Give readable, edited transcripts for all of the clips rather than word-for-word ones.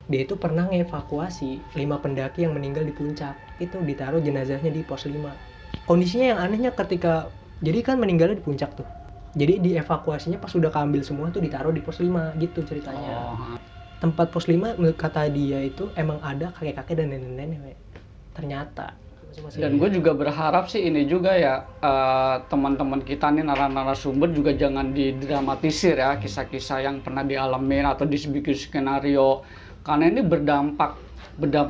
dia itu pernah ngevakuasi 5 pendaki yang meninggal di puncak. Itu ditaruh jenazahnya di pos 5. Kondisinya yang anehnya ketika, jadi kan meninggalnya di puncak tuh. Jadi dievakuasinya pas udah keambil semua tuh ditaruh di pos 5 gitu ceritanya. Tempat pos 5 menurut kata dia itu emang ada kakek-kakek dan nenek-nenek. Ternyata. Dan gue juga berharap sih ini juga ya, teman-teman kita nih narasumber juga jangan didramatisir ya kisah-kisah yang pernah dialamin atau dibikin skenario, karena ini berdampak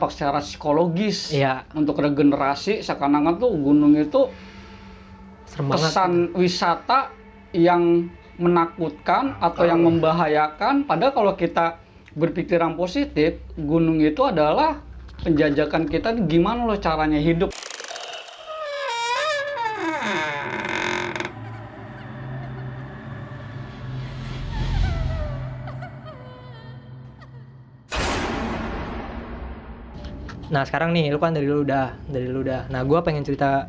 secara psikologis untuk regenerasi. Seakan-akan tuh gunung itu kesan wisata yang menakutkan atau yang membahayakan, padahal kalau kita berpikiran positif, gunung itu adalah penjajakan kita gimana loh caranya hidup. Nah sekarang nih, lu kan dari lu udah. Nah gue pengen cerita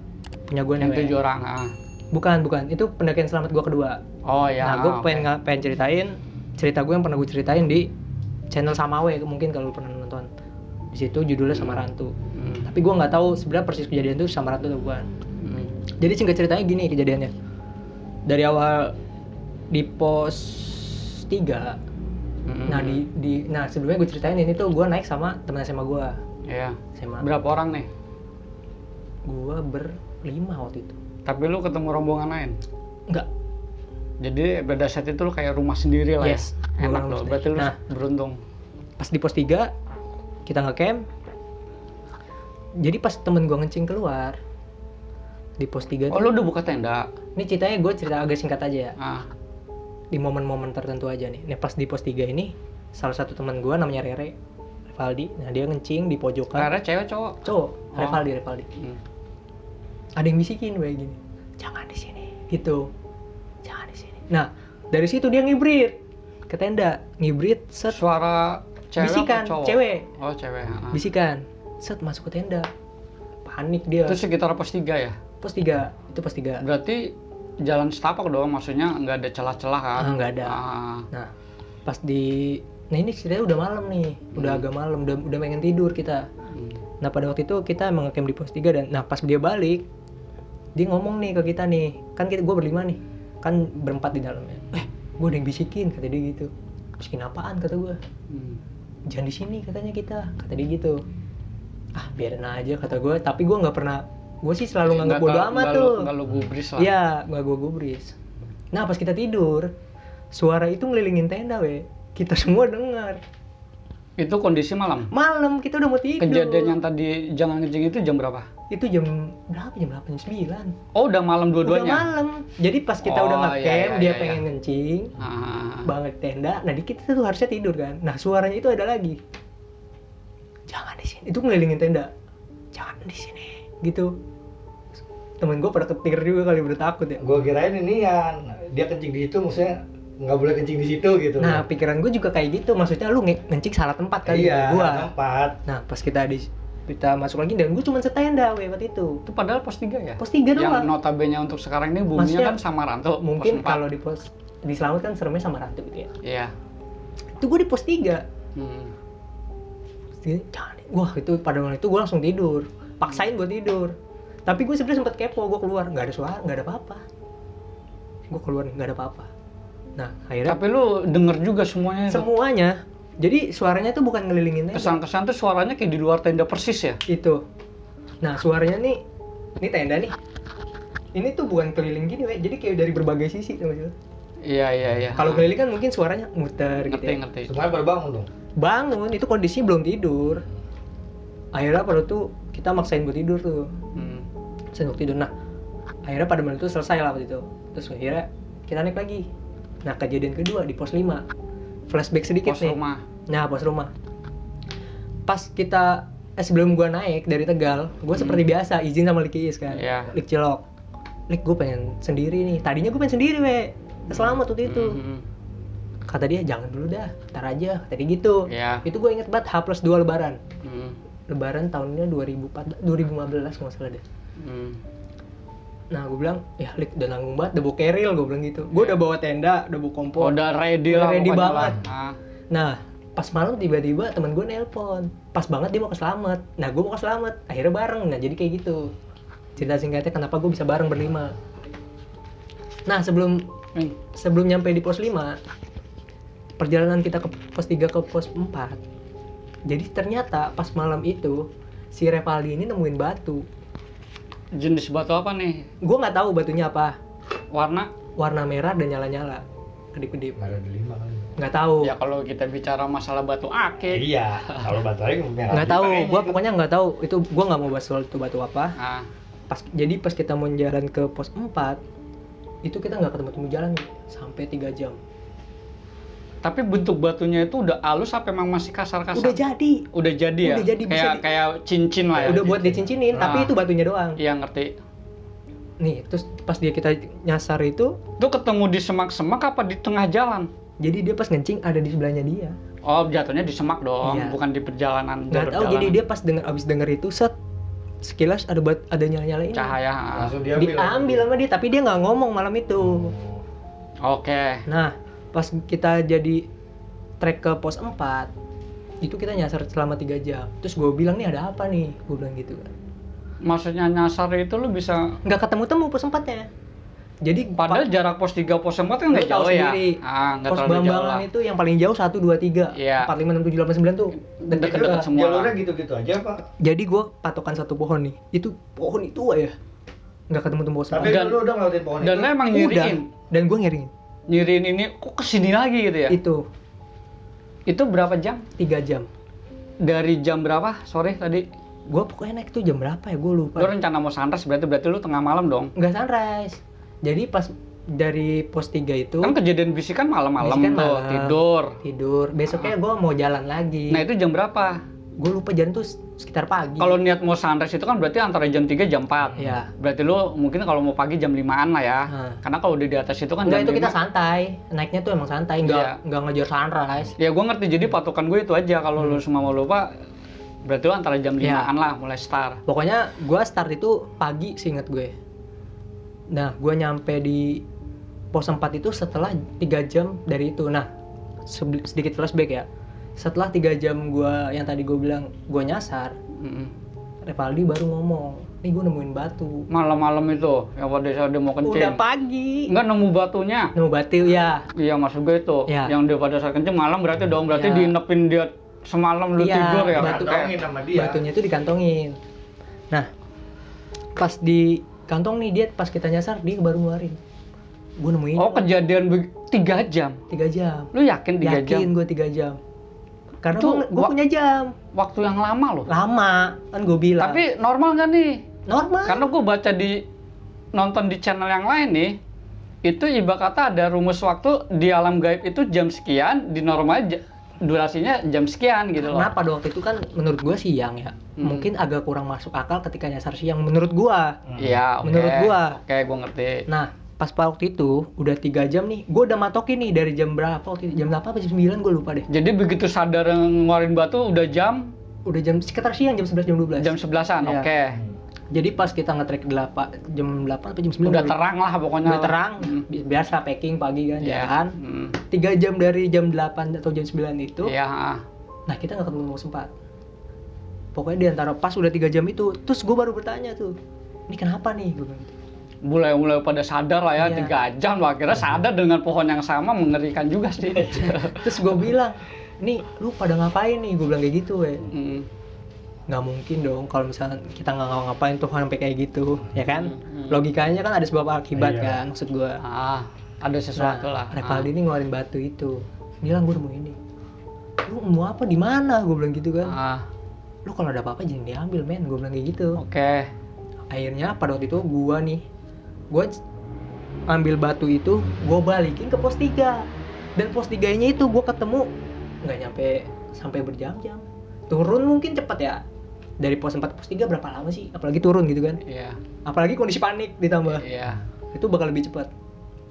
punya gue nih. Yang 7 orang. Bukan, itu pendakian selamat gue kedua. Oh ya. Nah gue pengen ceritain cerita gue yang pernah gue ceritain di channel Samawe, mungkin kalau lu pernah nonton. Di situ judulnya Samarantu. Tapi gue nggak tahu sebenarnya persis kejadian itu Samarantu atau bukan. Jadi singkat ceritanya gini kejadiannya. Dari awal di pos 3. Nah sebelumnya gue ceritain ini tuh gue naik sama teman SMA gue. Iya. Berapa orang nih? Gue ber-5 waktu itu. Tapi lu ketemu rombongan lain? Enggak. Jadi pada saat itu lu kayak rumah sendiri lah. Yes. Ya? Enak loh, berarti lu beruntung. Pas di pos 3 kita nge-camp. Jadi pas temen gue ngencing keluar di pos 3 lu udah buka tenda? Ini ceritanya gue cerita agak singkat aja ya. Di momen-momen tertentu aja nih. Pas di pos 3 ini salah satu teman gue namanya Revaldi. Nah dia ngencing di pojokan. Rere cewek cowok? Cowok. Revaldi. Ada yang bisikin kayak gini, jangan di sini gitu, jangan di sini. Nah dari situ dia ngibrit ke tenda, set. Suara cewek bisikan, apa cowok? Cewek. Oh cewek. Bisikan, set masuk ke tenda, panik dia. Itu sekitar pos 3 ya? Pos 3, itu pos 3. Berarti jalan setapak dong, maksudnya nggak ada celah-celah kan? Nggak ada. Nah pas ini ceritanya udah malam nih, udah agak malam, udah pengen tidur kita. Nah pada waktu itu kita emang ngecamp di pos 3 dan pas dia balik, dia ngomong nih ke kita nih, kan gue ber-5 nih, kan ber-4 di dalamnya. Gue ada yang bisikin, kata dia gitu. Bisikin apaan kata gue? Jangan di sini katanya kita, kata dia gitu. Biarin aja kata gue, tapi gue nggak pernah, gue sih selalu nganggap bodo amat tuh. Nggak lu gubris lah. Iya, nggak gue gubris. Nah pas kita tidur, suara itu ngelilingin tenda kita semua dengar. Itu kondisi malam? Malam, kita udah mau tidur. Kejadian yang tadi jangan ngencing itu jam berapa? Itu jam berapa? Jam 8, jam 9. Oh udah malam dua-duanya? Udah malam. Jadi pas kita udah nge-camp, dia pengen ngencing, banget tenda, nah kita tuh harusnya tidur kan. Nah suaranya itu ada lagi. Jangan di sini. Itu ngelilingin tenda. Jangan di sini. Gitu. Temen gue pada ketir juga kali, udah takut ya. Gue kirain ini yang dia kencing di situ, maksudnya nggak boleh kencing di situ gitu. Nah pikiran gue juga kayak gitu, maksudnya lu ngencing salah tempat kali. Iya, gua. salah tempat. Nah pas kita masuk lagi dan gue cuma setenda waktu itu. Itu padahal pos 3 ya? Pos 3 doang. Yang notabene untuk sekarang ini buminya kan Samarantu. Mungkin kalau di Selamat kan seremnya Samarantu gitu ya. Iya. Itu gue di pos 3. Wah itu pada waktu itu gue langsung tidur, paksain gue tidur. Tapi gue sebenarnya sempat kepo, gue keluar, nggak ada suara, nggak ada apa-apa. Gue keluar nih, nggak ada apa-apa. Nah akhirnya. Tapi lu denger juga semuanya itu? Semuanya. Jadi suaranya tuh bukan ngelilingin tenda. Kesan-kesan tuh suaranya kayak di luar tenda persis ya? Itu. Nah suaranya nih, ini tenda nih. Ini tuh bukan keliling gini, jadi kayak dari berbagai sisi sama sih. Iya. Kalau keliling kan mungkin suaranya muter gitu. Ngerti. Semuanya pada bangun dong? Bangun, itu kondisi belum tidur. Akhirnya pada tuh kita maksain buat tidur tuh. Maksain buat tidur. Nah, akhirnya pada malam itu selesai lah waktu itu. Terus akhirnya kita naik lagi. Nah, kejadian kedua di pos 5. Flashback sedikit pos nih. Rumah. Nah, pos rumah. Pas kita sebelum gua naik dari Tegal, gua seperti biasa izin sama Lik Iis kan. Iya. Lik Cilok. Lik, gua pengen sendiri nih. Tadinya gua pengen sendiri, Selamat waktu itu. Kata dia jangan dulu dah, ntar aja, kata dia gitu. Yeah. Itu gue inget banget H+2 lebaran. Lebaran tahunnya 2015 nggak salah deh. Nah gue bilang, ya Lik udah nanggung banget, udah bawa keril, gue bilang gitu. Gue udah bawa tenda, udah bawa kompor. Udah ready lah. Ready banget. Nah Pas malam tiba-tiba temen gue nelpon, pas banget dia mau ke Slamet. Nah gue mau ke Slamet, akhirnya bareng. Nah jadi kayak gitu cerita singkatnya kenapa gue bisa bareng berlima. Nah sebelum nyampe di pos 5, perjalanan kita ke pos 3 ke pos 4, jadi ternyata pas malam itu si Revaldi ini nemuin batu. Jenis batu apa nih? Gue nggak tahu batunya apa, Warna merah dan nyala-nyala, kedip-kedip. Nggak ada 5 kali. Nggak tahu. Ya kalau kita bicara masalah batu akik. Iya, kalau batu akik merah. Nggak tahu, Kayaknya gue itu. pokoknya nggak tahu. Itu gue nggak mau bahas soal itu batu apa. Ah, Jadi pas kita mau jalan ke pos 4, itu kita nggak ketemu jalan nih, sampai 3 jam. tapi bentuk batunya itu udah halus apa memang masih kasar-kasar? Udah jadi. Udah jadi ya? Udah jadi, bisa kayak cincin lah ya? Udah buat dicincinin, tapi itu batunya doang. Iya ngerti. Nih, terus pas kita nyasar itu, Itu ketemu di semak-semak apa di tengah jalan? jadi dia pas ngencing ada di sebelahnya dia. Oh, jatuhnya di semak dong, Iya. bukan di perjalanan. Nggak tahu, jadi dia pas abis denger itu set, sekilas ada nyala-nyala ini. Cahaya. Langsung Diambil sama dia, tapi dia nggak ngomong malam itu. Oke. Nah, pas kita jadi trek ke pos 4, itu kita nyasar selama 3 jam. Terus gue bilang, nih ada apa nih? Gue bilang gitu kan. Maksudnya nyasar itu lu bisa, Nggak ketemu pos 4-nya. Jadi padahal jarak pos 3 pos 4 kan nggak lu tahu jauh ya? sendiri, Nggak pos terlalu jauh Bambangan lah. itu yang paling jauh 1, 2, 3, Iya. 4, 5, 6, 7, 8, 9 tuh Deket-deket semua. Jalurnya gitu-gitu aja, Pak. Jadi gue patokan satu pohon nih, itu pohon itu ya nggak ketemu pos Tapi 4. Dan- lu udah ngelewatin pohon Dan itu. lu emang Udah, nyiriin. dan gue ngiringin Nyiriin ini kok kesini lagi gitu ya? Itu berapa jam? 3 jam. Dari jam berapa sore tadi? Gue pokoknya naik tuh jam berapa ya, gue lupa. Lu rencana mau sunrise berarti lu tengah malam dong? Nggak sunrise. Jadi pas dari pos 3 itu Kan kejadian fisik kan malam-malam Fisik kan tuh, malam. tidur. besoknya gue mau jalan lagi. Nah itu jam berapa? Gue lupa jalan tuh sekitar pagi. Kalau niat mau sunrise itu kan berarti antara jam 3 jam 4. Iya. Berarti lu mungkin kalau mau pagi jam 5-an lah ya. Nah. Karena kalau udah di atas itu kan Enggak, jam itu kita 5. santai. Naiknya tuh emang santai, Iya. nggak ngejar sunrise. Ya gue ngerti, jadi patokan gue itu aja. Kalau lu semua mau lupa, berarti lu antara jam Iya. 5-an lah mulai start. Pokoknya gue start itu pagi seinget gue. Nah, gue nyampe di pos 4 itu setelah 3 jam dari itu. Nah, sedikit flashback ya. Setelah 3 jam gue yang tadi gue bilang gue nyasar, Revaldi baru ngomong, nih gue nemuin batu. Malam-malam itu, yang pada saat dia mau kencing. Udah pagi. Enggak nemu batunya. Nemu batu ya. Iya maksud gue itu. Iya. Yang dia pada saat kencing malam berarti dong. Berarti Iya. diinepin dia semalam lu Iya, tidur ya. batu. Kantongin sama dia. Batunya itu dikantongin. Nah, pas di kantong nih dia pas kita nyasar dia baru ngeluarin. Gue nemuin. Oh kejadian 3 jam. 3 jam. Lu yakin 3 jam? Yakin gue 3 jam. Karena Itu gue punya jam. Waktu yang lama loh. Lama, kan gue bilang. Tapi normal nggak nih? normal. Karena gue baca nonton di channel yang lain nih, itu ibarat kata ada rumus waktu di alam gaib itu jam sekian, di normal durasinya jam sekian gitu loh. Karena pada waktu itu kan menurut gue siang ya. Mungkin agak kurang masuk akal ketika nyasar siang menurut gue. Iya, oke. Menurut gua. Oke, gue ngerti. Nah, pas waktu itu udah 3 jam nih, gue udah matokin nih dari jam berapa waktu itu, jam 8 apa jam 9 gue lupa deh. Jadi begitu sadar ngeluarin batu udah jam Udah jam sekitar siang jam 11 jam 12. jam 11-an, Iya. oke. Jadi pas kita nge-track jam 8 apa jam 9 Udah gua lupa. terang lah pokoknya. Udah terang, biasa packing pagi kan, Iya. jalan. 3 jam dari jam 8 atau jam 9 itu. Iya. Nah, kita nggak ketemu sempat. Pokoknya di antara pas udah 3 jam itu, terus gue baru bertanya tuh, ini kenapa nih? Gue bilang gitu. Mulai pada sadar lah ya, Iya. 3 jam loh. Akhirnya sadar dengan pohon yang sama, mengerikan juga sih. Terus gue bilang, nih lu pada ngapain nih? Gue bilang kayak gitu ya. Hmm. Nggak mungkin dong kalau misalnya kita nggak ngapain tuh sampai kayak gitu, ya kan? Logikanya kan ada sebab akibat Iya. kan, maksud gue. Ada sesuatu lah. Revaldi ini ngeluarin batu itu. Bilang gue nemu ini. Lu nemu apa di mana? Gue bilang gitu kan. Lu kalau ada apa-apa jangan diambil men, gue bilang kayak gitu. Oke. Akhirnya pada waktu itu gue ambil batu itu, gue balikin ke pos 3. Dan pos 3-nya itu gue ketemu nggak nyampe sampai berjam-jam. Turun mungkin cepet ya. Dari pos 4 ke pos 3 berapa lama sih? Apalagi turun gitu kan. Iya. Apalagi kondisi panik ditambah. Iya. Itu bakal lebih cepat.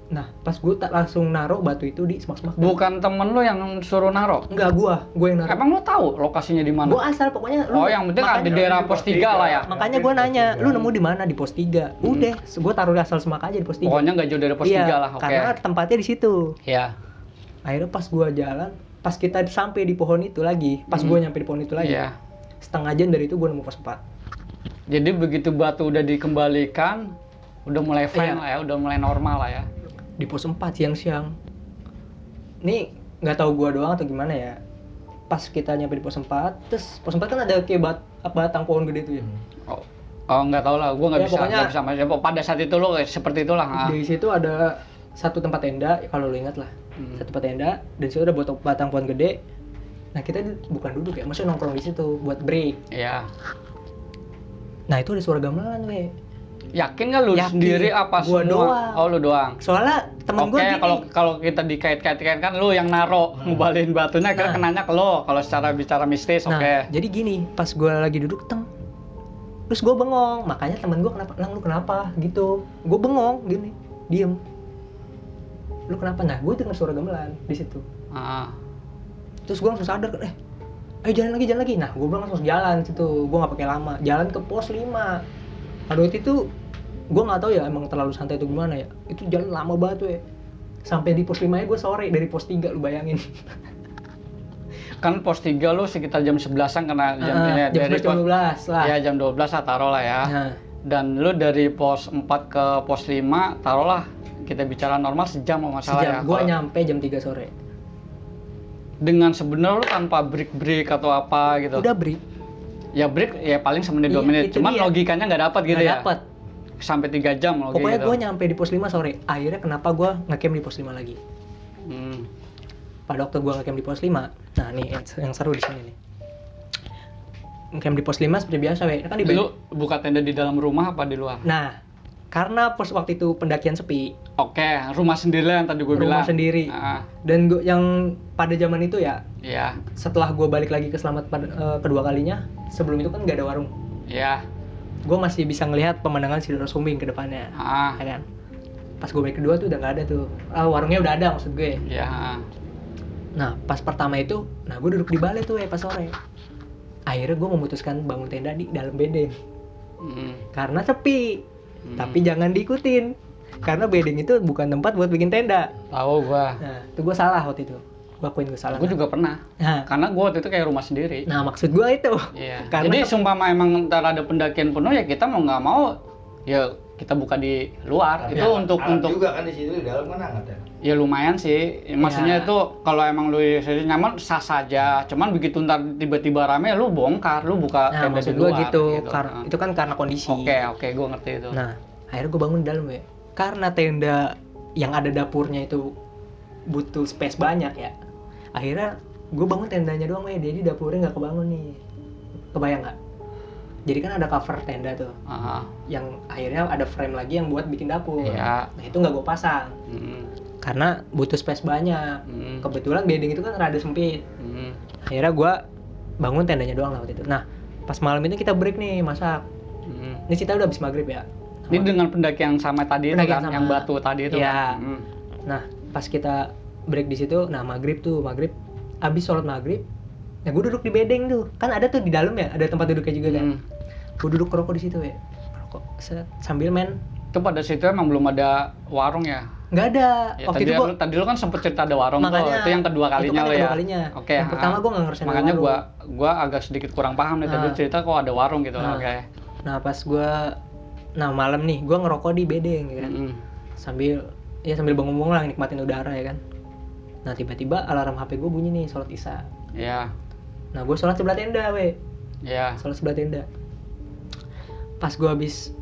Nah, pas gue tak langsung naruh batu itu di semak-semak. Bukan temen lu yang suruh naro? Enggak, gue yang naruh. Emang lu tahu lokasinya di mana? Gue asal pokoknya Oh, yang penting ada di daerah pos 3 lah ya. Makanya gue nanya, lu nemu di mana? Di pos 3. Udah, gue taruh di asal semak aja di pos 3. Pokoknya nggak jauh dari pos 3 lah, oke. Karena tempatnya di situ. Iya. Akhirnya pas gue jalan, pas kita sampai di pohon itu lagi, pas gue nyampe di pohon itu lagi, Iya. setengah jam dari itu gue nemu pos 4. Jadi begitu batu udah dikembalikan, udah mulai fine Iya. lah ya, udah mulai normal lah ya. Di pos 4 siang-siang. Ini nggak tahu gue doang atau gimana ya. Pas kita nyampe di pos 4, terus pos 4 kan ada kayak batang pohon gede tuh ya. Oh nggak tahu lah, gue nggak Ya, bisa pokoknya- nggak bisa masuk. Pada saat itu lo seperti itulah. Di situ ada satu tempat tenda, kalau lo ingat lah. Satu tempat tenda, dan di situ ada batang pohon gede. Nah kita bukan duduk ya, maksudnya nongkrong di situ buat break. Iya. Nah itu ada suara gamelan weh. Yakin nggak lu Yakin. sendiri apa Gua semua? doang. Oh lu doang. Soalnya temen Oke, gue gini. kalau kita dikait-kaitkan kan lu yang naro ngebaliin batunya, kira Nah. kenanya ke lo. Kalau secara bicara mistis, Nah, oke. jadi gini, pas gue lagi duduk terus gue bengong, makanya temen gue kenapa, Lang lu kenapa gitu, gue bengong gini, diem, lu kenapa? Nah gue dengar suara gamelan di situ, Ah. terus gue langsung sadar, ayo jalan lagi, nah gue langsung jalan situ, gue nggak pakai lama, jalan ke pos 5. Pada waktu itu gue nggak tahu ya emang terlalu santai itu gimana ya, itu jalan lama banget tuh ya, sampai di pos 5 nya gue sore, dari pos 3 lu bayangin. Kan pos 3 lu sekitar jam 11-an karena jam Jam 11 jam 12 lah. Ya jam 12 lah taruh lah ya. Nah, Dan lu dari pos 4 ke pos 5 taruhlah kita bicara normal sejam mau masalah ya. sejam, gue Kalau- nyampe jam 3 sore. Dengan sebenarnya lu tanpa break atau apa gitu. Udah break. Ya break ya paling semenit 2 Iya, menit. itu Cuman dia. logikanya nggak dapat gitu Nggak ya. dapet. Sampai 3 jam logikanya Pokoknya gitu. gue nyampe di pos 5 sore. Akhirnya kenapa gue ngecamp di pos 5 lagi? Hmm. Pada waktu gue ngecamp di pos 5, nah nih yang seru di sini nih. Ngecamp di pos 5 seperti biasa, we. Kan di Lu buka tenda di dalam rumah apa di luar? Nah, karena pos waktu itu pendakian sepi, Oke, rumah sendiri yang tadi gue bilang. rumah sendiri. Ah, Dan gua, yang pada zaman itu ya, iya, setelah gue balik lagi ke Selamat kedua kalinya, sebelum itu kan nggak ada warung. iya. Gue masih bisa ngelihat pemandangan Sidoro Sumbing ke depannya. Ah, Ya kan? Pas gue balik kedua tuh udah nggak ada tuh. Warungnya udah ada maksud gue. iya. Nah, pas pertama itu, nah gue duduk di balai tuh pas sore. Akhirnya gue memutuskan bangun tenda di dalam bedeng. Hmm. Karena sepi. Tapi jangan diikutin. Karena bedeng itu bukan tempat buat bikin tenda. Tahu gua. Nah, itu gue salah waktu itu. Gue akuin gue salah. Gue juga pernah. Nah, Karena gua waktu itu kayak rumah sendiri. nah, maksud gue itu. Iya. Karena Jadi sumpama emang ntar ada pendakian penuh ya kita mau nggak mau ya kita buka di luar. Tapi Itu hangat- untuk hangat untuk juga kan di situ di dalam kan hangat ya. ya lumayan sih. Maksudnya Ya. itu kalau emang lu nyaman sah saja. Cuman begitu ntar tiba-tiba rame lu bongkar, lu buka Nah, tenda maksud di gue luar. gitu. Nah. Itu kan karena kondisi. Oke, gua ngerti itu. Nah, akhirnya gue bangun di dalam ya. Karena tenda yang ada dapurnya itu butuh space banyak ya. Akhirnya gue bangun tendanya doang ya. Jadi dapurnya nggak kebangun nih. Kebayang nggak? Jadi kan ada cover tenda tuh. Ah, Yang akhirnya ada frame lagi yang buat bikin dapur. Iya. Nah itu nggak gue pasang. Karena butuh space banyak. Kebetulan bedeng itu kan rada sempit. Akhirnya gue bangun tendanya doang lah waktu itu. Nah pas malam itu kita break nih masak. Ini kita udah habis maghrib ya. Ini dengan pendakian yang sama tadi itu Pendakian kan, sama. yang batu tadi itu Iya. kan. Nah, pas kita break di situ, nah maghrib, abis sholat maghrib, nah gue duduk di bedeng tuh, kan ada tuh di dalam ya, ada tempat duduknya juga kan. Gue duduk ngerokok di situ ya, ngerokok sambil main. Itu pada situ emang belum ada warung ya? Nggak ada. Ya, Waktu itu tadi lu kan sempet cerita ada warung tuh, makanya itu yang kedua kalinya itu kan lo yang ya. kedua kalinya. Oke. Yang pertama gue nggak ngerasain ada Makanya warung. gua agak sedikit kurang paham nih tadi Nah. cerita kok ada warung gitu. Nah. Oke. Nah pas gue, nah malam nih, gue ngerokok di bedeng ya kan, sambil bangun-bangun lah nikmatin udara ya kan. Nah tiba-tiba alarm HP gue bunyi nih, sholat isya. Iya. Nah gue sholat sebelah tenda Iya. sholat sebelah tenda. Pas gue habis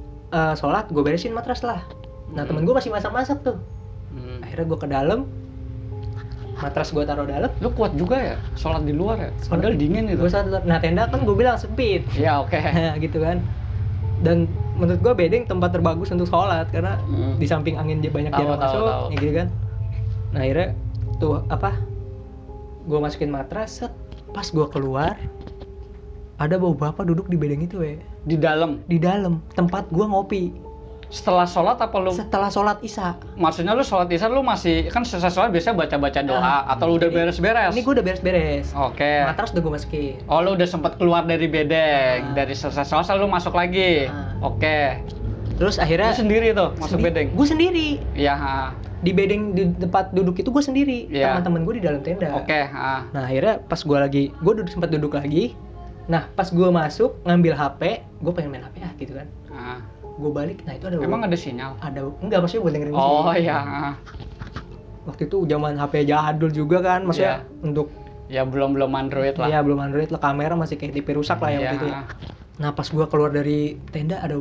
sholat, gue beresin matras lah. Nah temen gue masih masak-masak tuh. Akhirnya gue ke dalam, matras gue taruh dalam. Lu kuat juga ya sholat di luar ya? Padahal dingin gitu. Gue sholat. Nah tenda kan gue bilang sempit, Iya, oke. gitu kan. Dan menurut gue bedeng tempat terbagus untuk sholat karena di samping angin banyak Tahu, jarak tahu, masuk, tahu. ya gitu kan. Nah akhirnya tuh gue masukin matras, set. Pas gue keluar, ada bau bapak duduk di bedeng itu Di dalam. di dalam tempat gue ngopi. Setelah sholat apa lu? Setelah sholat isya. Maksudnya lu sholat isya lu masih kan selesai sholat biasanya baca-baca doa atau lu udah Jadi, beres-beres? Ini gue udah beres-beres. Oke. Matras udah gue masukin. Oh, lu udah sempat keluar dari bedeng, dari selesai sholat lu masuk lagi. Ah. Oke. Terus akhirnya Lu sendiri tuh masuk bedeng? Gue sendiri. Iya. Di bedeng di tempat duduk itu gue sendiri. Iya. Teman-teman gue di dalam tenda. Oke. Nah akhirnya pas gue sempat duduk lagi. Nah pas gue masuk ngambil HP, gue pengen main HP ya gitu kan. Gue balik, nah itu ada. Emang ada sinyal? Ada, enggak maksudnya buat dengerin musik. Oh iya. Waktu itu zaman HP jadul juga kan, maksudnya untuk. Ya belum Android lah. Iya belum Android lah, kamera masih kayak TV rusak lah ya waktu itu. Nah pas gue keluar dari tenda ada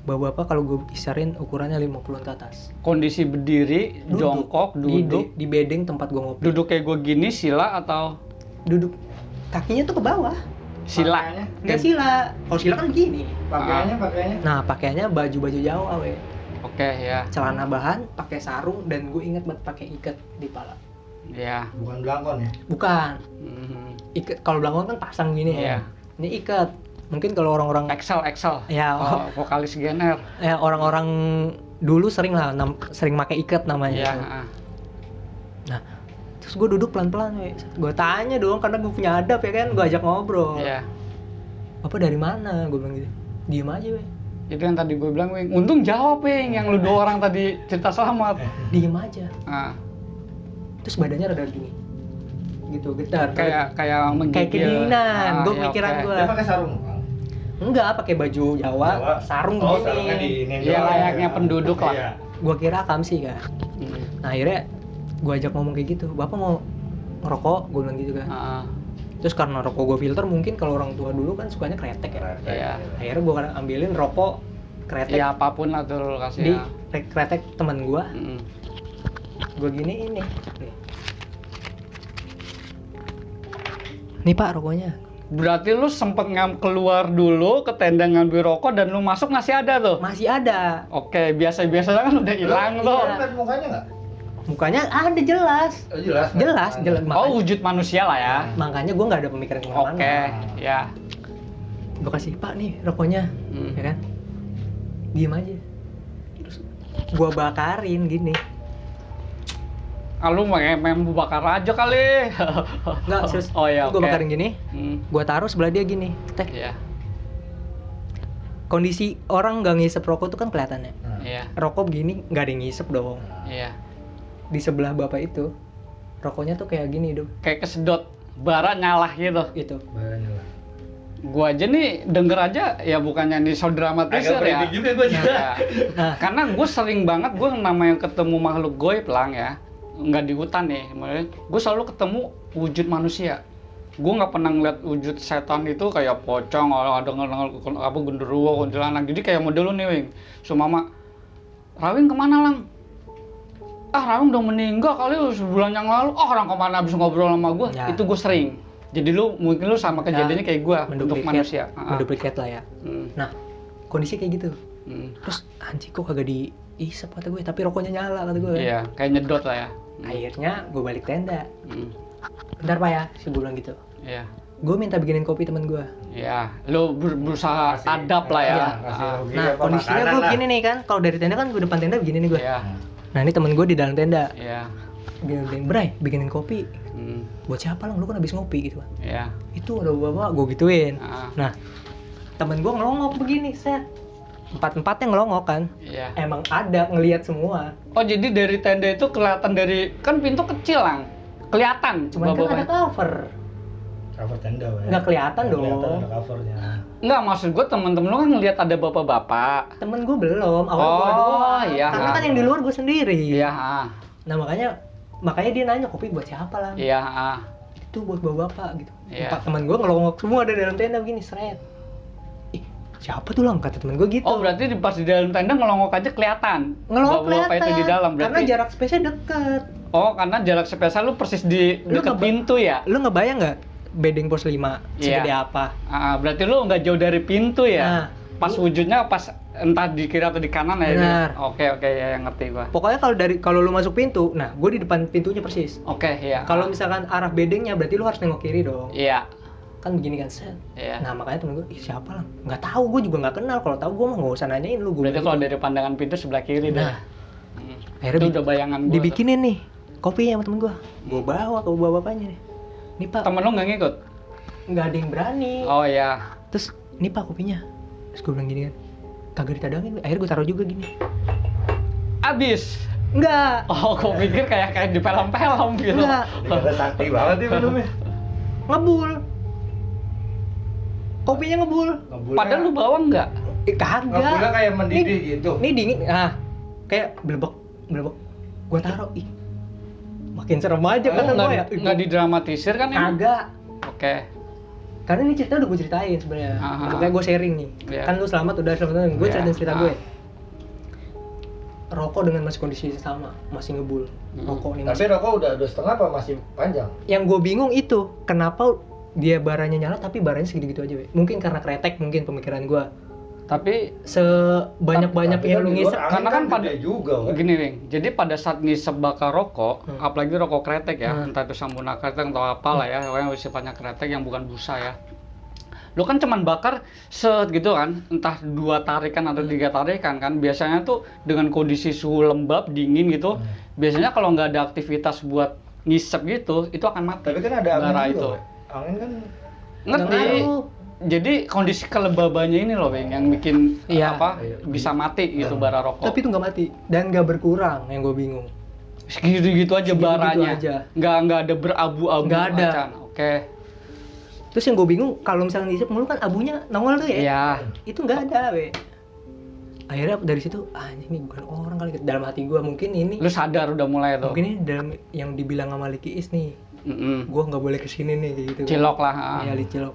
bapak kalau gue kisarin ukurannya 50-an ke atas. Kondisi berdiri, jongkok, duduk di bedeng tempat gue ngopi. Duduk kayak gue gini, sila atau? Duduk, kakinya tuh ke bawah. Sila? Enggak sila, kalau sila kan gini. Pakaiannya. Nah pakaiannya baju Jawa we. Oke ya. Celana bahan, pakai sarung, dan gue inget banget pakai ikat di pala. Iya. Bukan belangkon ya? Bukan. Ikat, kalau belangkon kan pasang gini ya. Ini ikat. Mungkin kalau orang-orang Excel. Ya, vokalis Gener. Ya orang-orang dulu sering pakai ikat namanya. Iya. Nah, terus gue duduk pelan-pelan, gue tanya dong karena gue punya adab ya kan, gue ajak ngobrol. Iya. Bapak dari mana? Gue bilang gitu. Diem aja, we. Itu yang tadi gue bilang, Wing. Untung jawab, Wing. Yang lu 2 orang tadi cerita selamat. Diem aja. Nah. Terus badannya rada gini. Gitu, getar. Kayak kayak kedinginan. Gue pikiran gue. Dia pakai sarung. Enggak, pakai baju Jawa. Sarung gini. Sarungnya di ini. Iya, layaknya penduduk lah. Iya. Gue kira akamsi kan. Nah, akhirnya gue ajak ngomong kayak gitu. Bapak mau ngerokok? Gue bilang gitu kan. Terus karena rokok gue filter, mungkin kalau orang tua dulu kan sukanya kretek ya. Iya. Akhirnya gue ambilin rokok kretek. Ya apapun lah tuh lu kasih. Di kretek teman gue. Gue gini ini. Nih Pak rokoknya. Berarti lu sempet keluar dulu ke tenda ngambil rokok dan lu masuk masih ada tuh? Masih ada. Oke, biasa-biasa kan udah hilang tuh. Iya. Lihat mukanya nggak? Mukanya ada jelas. Oh, jelas. Jelas. Oh, wujud manusia lah ya. Makanya gue nggak ada pemikiran kemana-mana. Oke, ya. Gue kasih Pak nih rokoknya, ya kan? Diem aja. Terus gue bakarin gini. Lu main bakar aja kali. Enggak, serius. Oh iya, Gue bakarin gini. Gue taruh sebelah dia gini. Tek. Iya. Kondisi orang nggak ngisep rokok tuh kan kelihatannya. Iya. Rokok begini nggak ada yang ngisep dong. Iya. Di sebelah bapak itu rokoknya tuh kayak gini dong. Kayak kesedot bara nyalah gitu. Gitu. Barangnya lah. Gua aja nih denger aja ya bukannya nih so dramatisir ya. juga gue juga. Nah, karena gue sering banget gue namanya ketemu makhluk goib lang ya. Nggak di hutan nih, gue selalu ketemu wujud manusia. Gue nggak pernah ngeliat wujud setan itu kayak pocong, ada apa genderuwo, kuntilanak. Jadi kayak model lu nih, Wing. Sumama, Rawing kemana lang? Rawing udah meninggal kali sebulan yang lalu. Orang kemana abis ngobrol sama gue? Ya. Itu gue sering. Jadi mungkin lu sama kejadiannya kayak gue untuk manusia. Menduplikat lah ya. Nah, kondisi kayak gitu. Terus anjing kok kagak diisep kata gue, tapi rokoknya nyala kata gue. Iya, kayak nyedot lah ya. Akhirnya gue balik tenda. Bentar Pak ya, si gue bilang gitu. Iya. Gue minta bikinin kopi temen gue. Iya, lu berusaha adab lah ya. Nah, kondisinya gue gini nih kan, kalau dari tenda kan gue depan tenda begini nih gue. Iya. Nah ini temen gue di dalam tenda. Iya. Bikin Bray, bikinin kopi. Buat siapa lang? Lu kan habis ngopi gitu kan. Iya. Itu ada bapak, gue gituin. Nah, temen gue ngelongok begini, set. Empat-empatnya ngelongok kan. Iya. Emang ada ngelihat semua. Oh jadi dari tenda itu kelihatan dari kan pintu kecil lang, kelihatan. Cuman kan ada cover. Cover tenda, ya. Nggak kelihatan dong. Kelihatan ada covernya. Nggak, maksud gue temen-temen lu kan ngelihat ada bapak-bapak. Temen gue belum. Awalnya gue doang. Iya. Karena kan yang di luar gue sendiri. Iya. Nah makanya dia nanya kopi buat siapa lang? Iya. Itu buat bapak-bapak gitu. Iya. Empat temen gue ngelongok semua ada dalam tenda begini seret. Siapa tuh lang? Kata temen gue gitu. Oh berarti pas di dalam tenda ngelongok aja kelihatan. Ngelongok kelihatan. Bapak itu di dalam berarti. Karena jarak space-nya deket. Oh karena jarak spesial lu persis di dekat pintu ya? Lu ngebayang nggak bedeng pos 5 segede apa? Berarti lu nggak jauh dari pintu ya? Nah, pas wujudnya pas entah di kiri atau di kanan ya? Benar. Oke ya yang ngerti gua. Pokoknya kalau lu masuk pintu, nah gue di depan pintunya persis. Oke ya. Kalau misalkan arah bedengnya berarti lu harus nengok kiri dong. Iya. Kan begini kan set. Iya. Nah makanya temen gue, siapa lah? Nggak tahu, gue juga nggak kenal. Kalau tahu gue mah nggak usah nanyain lu. Berarti kalau dari pandangan pintu sebelah kiri deh. Nah, akhirnya itu udah bayangan gue. Dibikinin nih kopi sama temen gue. Gue bawa ke bapak-bapaknya nih. Nih Pak. Temen lu nggak ngikut? Nggak ada yang berani. Oh iya. Terus, nih Pak kopinya. Terus gue bilang gini kan, kagak ditadangin, akhirnya gue taruh juga gini. Abis. Enggak. Oh, kok pikir kayak di film-film gitu. Enggak. Ada sakti banget ya minumnya. Ngebul. Kopinya ngebul. Padahal lu bawa nggak? Kagak. Ngebulnya kayak mendidih gitu. Ini dingin. Nah, kayak blebek. Gua taruh. Ih. Makin serem aja kata gua ya. Nggak didramatisir kan ini? Kagak. Oke. Karena ini cerita udah gue ceritain sebenarnya. Aha. Makanya gue sharing nih. Iya. Kan lu selamat gue Iya. ceritain cerita gue. Rokok dengan masih kondisi sama, masih ngebul. Rokok nih Tapi masih. rokok udah setengah apa masih panjang? Yang gue bingung itu, kenapa dia baranya nyala tapi baranya segitu-gitu aja, we. Mungkin karena kretek, mungkin pemikiran gue. Tapi Sebanyak-banyak Tapi yang kan lu di luar ngisep. angin karena kan gede pada- juga kan. gini Ring, jadi pada saat ngisep bakar rokok, apalagi rokok kretek ya, Hmm. entah itu sambuna kretek atau apalah ya, yang sifatnya kretek yang bukan busa ya. Lu kan cuman bakar set gitu kan, entah 2 tarikan atau 3 tarikan kan. Biasanya tuh dengan kondisi suhu lembab, dingin gitu, biasanya kalau nggak ada aktivitas buat ngisep gitu, itu akan mati. Tapi kan ada angin bara juga, itu. Wak. Angin kan Ngerti? Ngaruh. Jadi kondisi kelembabannya ini loh, Bang, yang bikin Iya. bisa mati gitu bara rokok. Tapi itu nggak mati dan nggak berkurang, yang gue bingung. Segitu-gitu aja Segitu-gitu baranya. aja. Nggak ada berabu-abu. Nggak ada. macan. Oke. Terus yang gue bingung, kalau misalnya ngisep mulu kan abunya nongol tuh ya. Iya. Itu nggak ada, we. Akhirnya dari situ, ini bukan orang kali. Dalam hati gue mungkin ini, Lu sadar udah mulai tuh. mungkin ini dalam yang dibilang sama Liki Is nih. Mm-mm. Gue nggak boleh kesini nih kayak gitu. Cilok lah. Iya, cilok.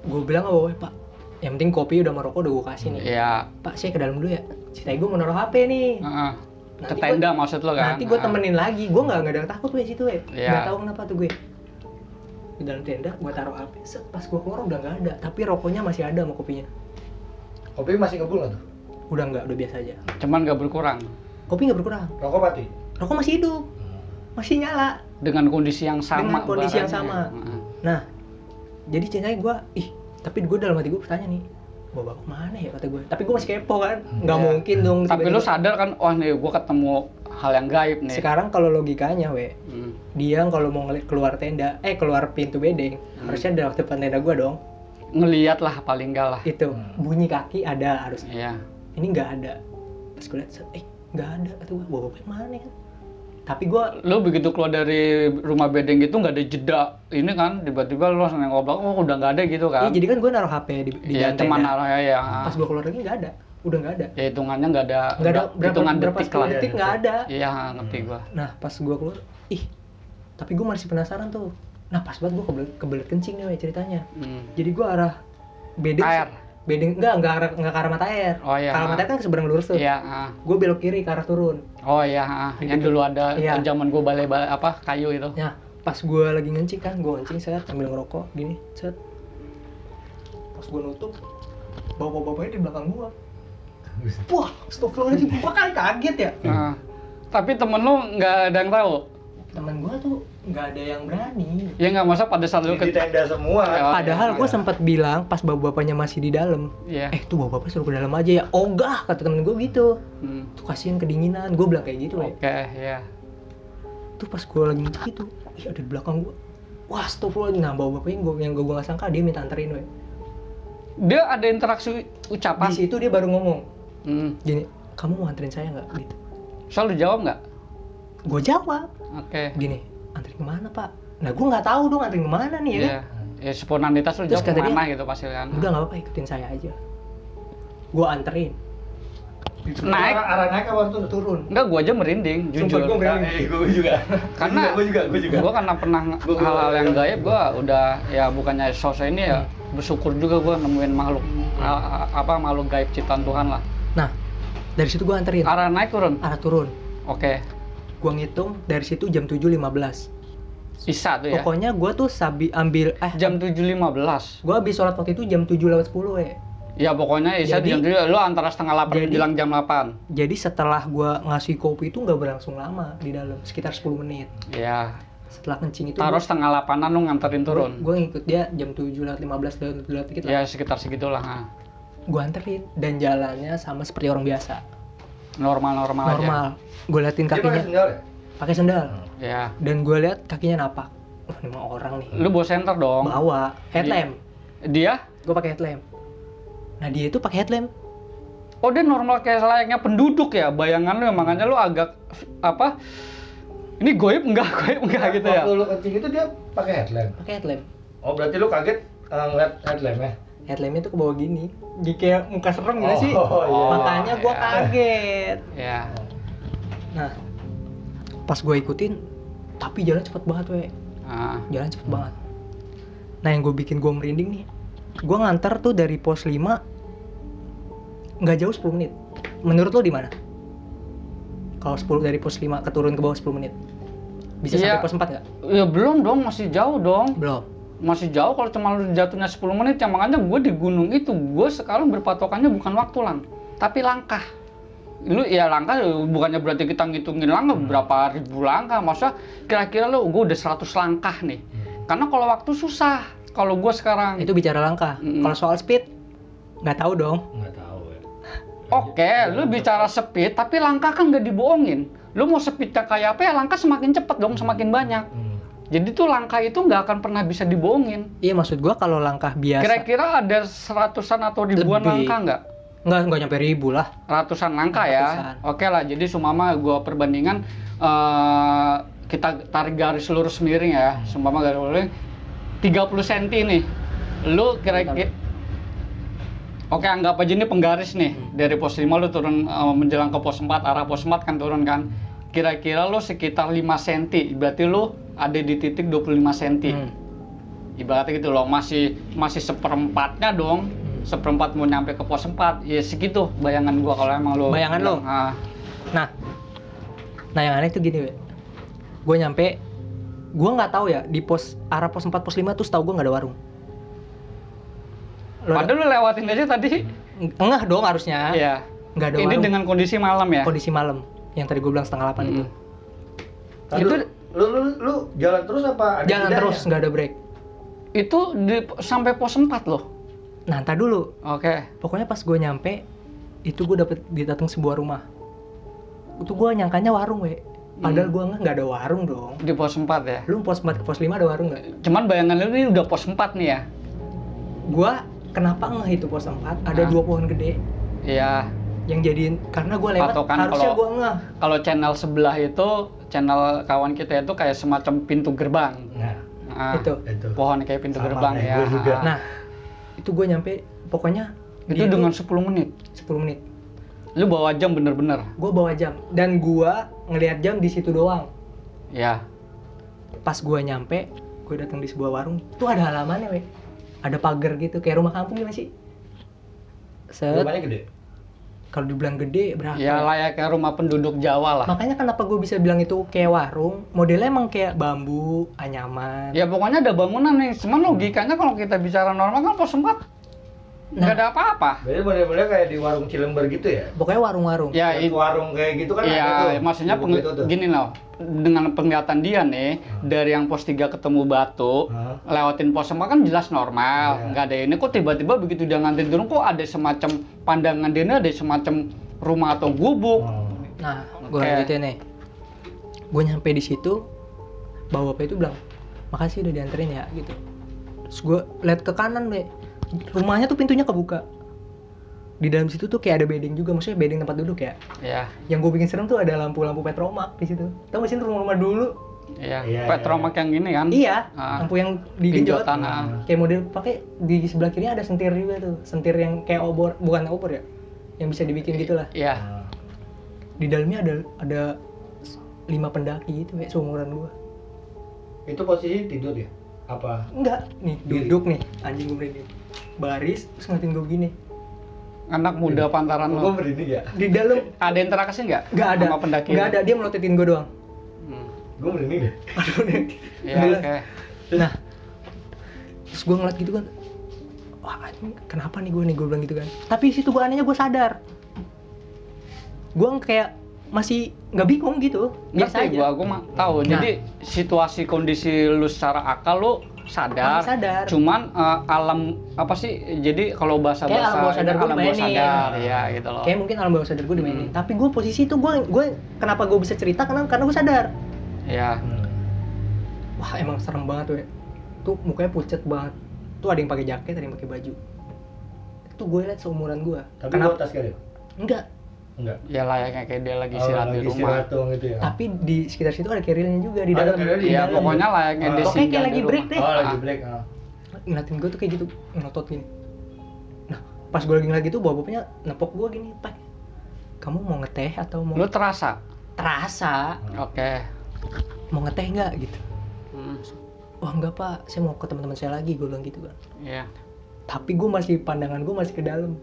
Gue bilang apa, we, Pak? Yang penting kopi udah merokok udah gue kasih nih. Iya. Pak, saya ke dalam dulu ya. Ceritanya gue mau naruh HP nih. Heeh. Ke Nanti tenda maksud lo kan? Nanti gue temenin lagi. Gue nggak ada yang takut we situ, we. Iya. Nggak tahu kenapa tuh gue. Di dalam tenda, gue taruh HP. Set, pas gue keluar udah nggak ada. Tapi rokoknya masih ada sama kopinya. kopi masih ngebul nggak tuh? Udah nggak, udah biasa aja. Cuman nggak berkurang. Kopi nggak berkurang. Rokok mati. Rokok masih hidup. Masih nyala. Dengan kondisi yang sama. Dengan kondisi yang barangnya. sama. Heeh. Nah, jadi ceritanya gue, tapi gue dalam hati gue bertanya nih, bawa bapak mana ya kata gue. Tapi gue masih kepo kan, nggak Iya. mungkin dong. Tapi lu tiba-tiba. sadar kan, wah nih gue ketemu hal yang gaib nih. Sekarang kalau logikanya, we, Hmm. dia kalau mau keluar tenda, keluar pintu bedeng, harusnya ada depan tenda gue dong. Ngeliat lah paling enggak lah. Itu bunyi kaki ada harusnya. Iya. Ini nggak ada. Pas gue lihat, nggak ada. Kata gue, bawa bapak mana kan? Tapi gue Lu begitu keluar dari rumah bedeng gitu nggak ada jeda ini kan, tiba-tiba lu langsung nengok belakang, oh udah nggak ada gitu kan. jadi kan gue naruh HP di Iya, dalam cuman tenda. naruh ya. Pas gue keluar lagi nggak ada, udah nggak ada. Ya hitungannya nggak ada hitungan berapa detik lah. detik nggak ada. Iya, ngerti gua. Nah pas gue keluar, tapi gue masih penasaran tuh. Nah pas banget gue kebelet kencing nih we, ceritanya. Jadi gue arah bedeng, Air. bedeng nggak ke arah mata air. Oh, iya. Ke arah mata air kan ke seberang lurus tuh. Iya, Gue belok kiri ke arah turun. Oh iya, yang dulu ada Iya. zaman gua balai-balai apa kayu itu. Nah pas gue lagi ngencing kan, gue ngencing set sambil ngerokok gini set. Pas gue nutup, bapak-bapaknya di belakang gue. Wah, astagfirullahaladzim, gue kan kaget ya. Nah, tapi temen lu nggak ada yang tahu. Temen gue tuh nggak ada yang berani. Ya nggak masa pada saat lu Di tenda semua. Ya, Padahal iya, gue iya. sempat bilang pas bapak-bapaknya masih di dalam, Iya. tuh bapak-bapak suruh ke dalam aja ya. Ogah kata temen gue gitu. Hmm. Tuh kasihan kedinginan, gue bilang kayak gitu. we. Oke, ya. Tuh pas gue lagi ngencing gitu, ada di belakang gue. Wah, astagfirullah. Nah, bapak-bapaknya yang gue nggak sangka dia minta anterin, we. Dia ada interaksi ucapan. Di situ dia baru ngomong, Hmm. gini, kamu mau anterin saya nggak? Gitu. Selalu jawab nggak? Gue jawab, Oke. gini, anterin kemana pak? Nah, gue nggak tahu dong anterin kemana nih ya. Kan? Iya. Ya spontanitas lu Terus jawab kata kemana gitu pasti kan. Udah nggak apa-apa, ikutin saya aja. Gue anterin, Naik. Arah naik apa turun? turun. Enggak, gua aja merinding, jujur. Sumpah, gua merinding. Gue juga. Karena gue juga. Gua karena pernah Gua- hal-hal yang gaib, gua udah ya bukannya sosok ini ya bersyukur juga gua nemuin makhluk makhluk gaib ciptaan Tuhan lah. Nah, dari situ gue anterin, Arah naik turun. arah turun. Oke. Gue ngitung dari situ jam 7.15. Isa tuh ya. Pokoknya gue tuh ambil Jam 7.15. gue habis sholat waktu itu jam 7:10 we. Ya pokoknya Isa Jadi- jam 7, lu antara setengah 8 Jadi- bilang jam 8. Jadi setelah gue ngasih kopi itu nggak berlangsung lama di dalam, sekitar 10 menit. Ya. Setelah kencing itu Taruh setengah 8-an lu nganterin turun. gue ngikut dia jam 7:15 dan dikit lah. Ya sekitar segitulah. Nah. Gue anterin dan jalannya sama seperti orang biasa, Normal-normal aja. normal. Gue liatin Dia pakai kakinya sendal ya? pakai sendal Ya. dan gue liat kakinya napak. Wah, ini mah orang nih. Lu bawa senter dong. Bawa headlamp. Dia Gue pakai headlamp. Nah dia itu pakai headlamp oh dia normal kayak layaknya penduduk ya, bayangan lu, makanya lu agak apa? Ini goib enggak gitu ya? Waktu lu kencing itu dia pakai headlamp. Pakai headlamp. Oh berarti lu kaget ngeliat headlampnya? Headlampnya tuh ke bawah gini. Jadi kayak muka serem gitu sih. iya. Makanya gua kaget. Ya. Nah, pas gua ikutin, tapi jalan cepet banget we. Nah, Jalan cepet banget. Nah yang gue bikin gue merinding nih, gue nganter tuh dari pos 5 nggak jauh 10 menit. Menurut lo di mana? Kalau 10 dari pos 5 keturun ke bawah 10 menit, bisa Iya. sampai pos 4 nggak? ya belum dong, masih jauh dong. Belum. Masih jauh kalau cuma lu jatuhnya 10 menit, ya makanya gue di gunung itu, gue sekarang berpatokannya bukan waktu lang, tapi langkah. Lu ya langkah bukannya berarti kita ngitungin langkah berapa ribu langkah, maksudnya kira-kira lu gue udah 100 langkah nih. Karena kalau waktu susah, kalau gue sekarang. Itu bicara langkah. Kalau soal speed, nggak tahu dong. Nggak tahu ya. Oke, lu bicara speed, tapi langkah kan nggak dibohongin. Lu mau speednya kayak apa ya, langkah semakin cepet dong, semakin banyak. Jadi tuh langkah itu nggak akan pernah bisa dibohongin. Iya maksud gue kalau langkah biasa. Kira-kira ada seratusan atau ribuan Lebih. langkah nggak? Nggak nyampe 1000 lah. Ratusan langkah ya. Ratusan. Oke lah, jadi sumama gue perbandingan kita tarik garis lurus miring ya. Sumama garis lurus 30 cm nih. Lu kira-kira oke, anggap aja ini penggaris nih. Dari pos 5 lu turun menjelang ke pos 4, arah pos 4 kan turun kan. Kira-kira lu sekitar 5 cm, berarti lu ada di titik 25 cm. Ibaratnya gitu loh, masih seperempatnya dong. Seperempat mau nyampe ke pos 4, ya segitu bayangan gua kalau emang lo. Bayangan lo? Nah yang aneh tuh gini, gue nyampe, gue nggak tahu ya di arah pos 4 pos 5 tuh setahu gue nggak ada warung. Padahal lu lewatin aja tadi. Enggak dong harusnya. Iya. Nggak ada Ini warung. dengan kondisi malam ya. Kondisi malam yang tadi gue bilang 7:30 itu. Itu lu jalan terus apa ada Jalan jedanya? terus nggak ada break. itu sampai pos 4 loh. Nah entar dulu. Oke. Pokoknya pas gue nyampe itu gue datang sebuah rumah. Itu gue nyangkanya warung Padahal gue nggak ada warung dong. Di pos 4 ya. Lu pos 4 ke pos 5 ada warung nggak? Cuman bayangan lu ini udah pos 4 nih ya. Gua kenapa itu pos 4 ada 2 pohon gede Iya. yang jadiin, karena gue lewat Patokan harusnya kalau- gue ngeh. Kalau channel sebelah itu, channel kawan kita itu kayak semacam pintu gerbang. Nah, Itu. Pohon kayak pintu Sama gerbang kayak ya. gue juga. Nah itu gue nyampe pokoknya Itu dia dengan tuh 10 menit. 10 menit. Lu bawa jam bener-bener. Gue bawa jam dan gue ngelihat jam di situ doang. Ya. Pas gue nyampe, gue datang di sebuah warung, tuh ada halamannya ada pagar gitu kayak rumah kampung gimana sih? Rumahnya gede. Kalau dibilang gede berapa? Ya layaknya rumah penduduk Jawa lah. Makanya kenapa gue bisa bilang itu kayak warung, modelnya emang kayak bambu, anyaman. Ya pokoknya ada bangunan nih. Cuman logikanya kalau kita bicara normal kan pos 4 nggak ada apa-apa. Berarti bener-bener kayak di warung Cilember gitu ya? Pokoknya warung-warung. Ya Kayak warung kayak gitu kan ada iya, tuh. maksudnya Di buku itu tuh. gini loh. Dengan penglihatan dia nih dari yang pos 3 ketemu Batu, lewatin pos 4 kan jelas normal, Iya. nggak ada ini. Kok tiba-tiba begitu dia nganterin turun kok ada semacam pandangan dia ini ada semacam rumah atau gubuk. Nah, gue Oke. lanjutin nih. Gue nyampe di situ, bapak itu bilang, makasih udah dianterin ya, gitu. Terus gue lihat ke kanan, rumahnya tuh pintunya kebuka. Di dalam situ tuh kayak ada bedding juga, maksudnya bedding tempat duduk ya. Iya, Yang gue bikin serem tuh ada lampu-lampu petromak di situ. Tahu nggak sih rumah-rumah dulu? iya. Iya, Petromak yang ini kan? Iya, Ah. lampu yang digenjot. Pinjotan, Kayak model pakai di sebelah kiri ada sentir juga tuh, sentir yang kayak obor, bukan obor ya, yang bisa dibikin gitulah. Iya. Di dalamnya ada 5 pendaki gitu, kayak seumuran gua. Itu posisi tidur ya? Apa? Enggak, nih duduk nih, anjing gue merinding. Baris, terus ngeliatin gue gini. Anak muda pantaran Gue lo. merinding ya? Di dalam Ada interaksi nggak? nggak ada, Sama pendaki? nggak ada, dia melototin gue doang. Hmm. Gue merinding deh. Aduh, nih. Iya, oke. Nah, terus gue ngeliat gitu kan, wah anjing, kenapa nih gue bilang gitu kan. Tapi di situ gue anehnya gue sadar. Gue kayak masih nggak bingung gitu, biasa Ngerti aja. gua mah tahu. Nah. Jadi situasi kondisi lu secara akal lu sadar. Masih sadar. Cuman alam apa sih? Jadi kalau bahasa Kayak alam bawah sadar gua alam bawah dimainin. sadar, ya gitu loh. Kayak mungkin alam bawah sadar gue dimainin. Tapi gue posisi itu gue kenapa gue bisa cerita karena gue sadar. Ya. Wah emang serem banget tuh mukanya pucet banget. Tuh ada yang pakai jaket, ada yang pakai baju. Itu gue liat seumuran gue. Tapi gue tas kali. Enggak. Enggak. Ya layaknya kayak dia lagi istirahat di lagi rumah. istirahat doang gitu ya. Tapi di sekitar situ ada carrier-nya juga di Ada dalam. carrier di Iya, dalam. pokoknya layaknya dia Pokoknya kayak singgah lagi di break rumah. deh. Oh, lagi break. Ngeliatin gue tuh kayak gitu, ngotot gini. Nah, pas gue lagi ngeliat gitu, bapaknya nepok gue gini, Pak. Kamu mau ngeteh atau mau? Lu terasa? Terasa. Oke. Mau ngeteh nggak gitu? Hmm. Wah enggak pak, saya mau ke teman-teman saya lagi, gue bilang gitu kan. Iya. Tapi gue masih, pandangan gue masih ke dalam,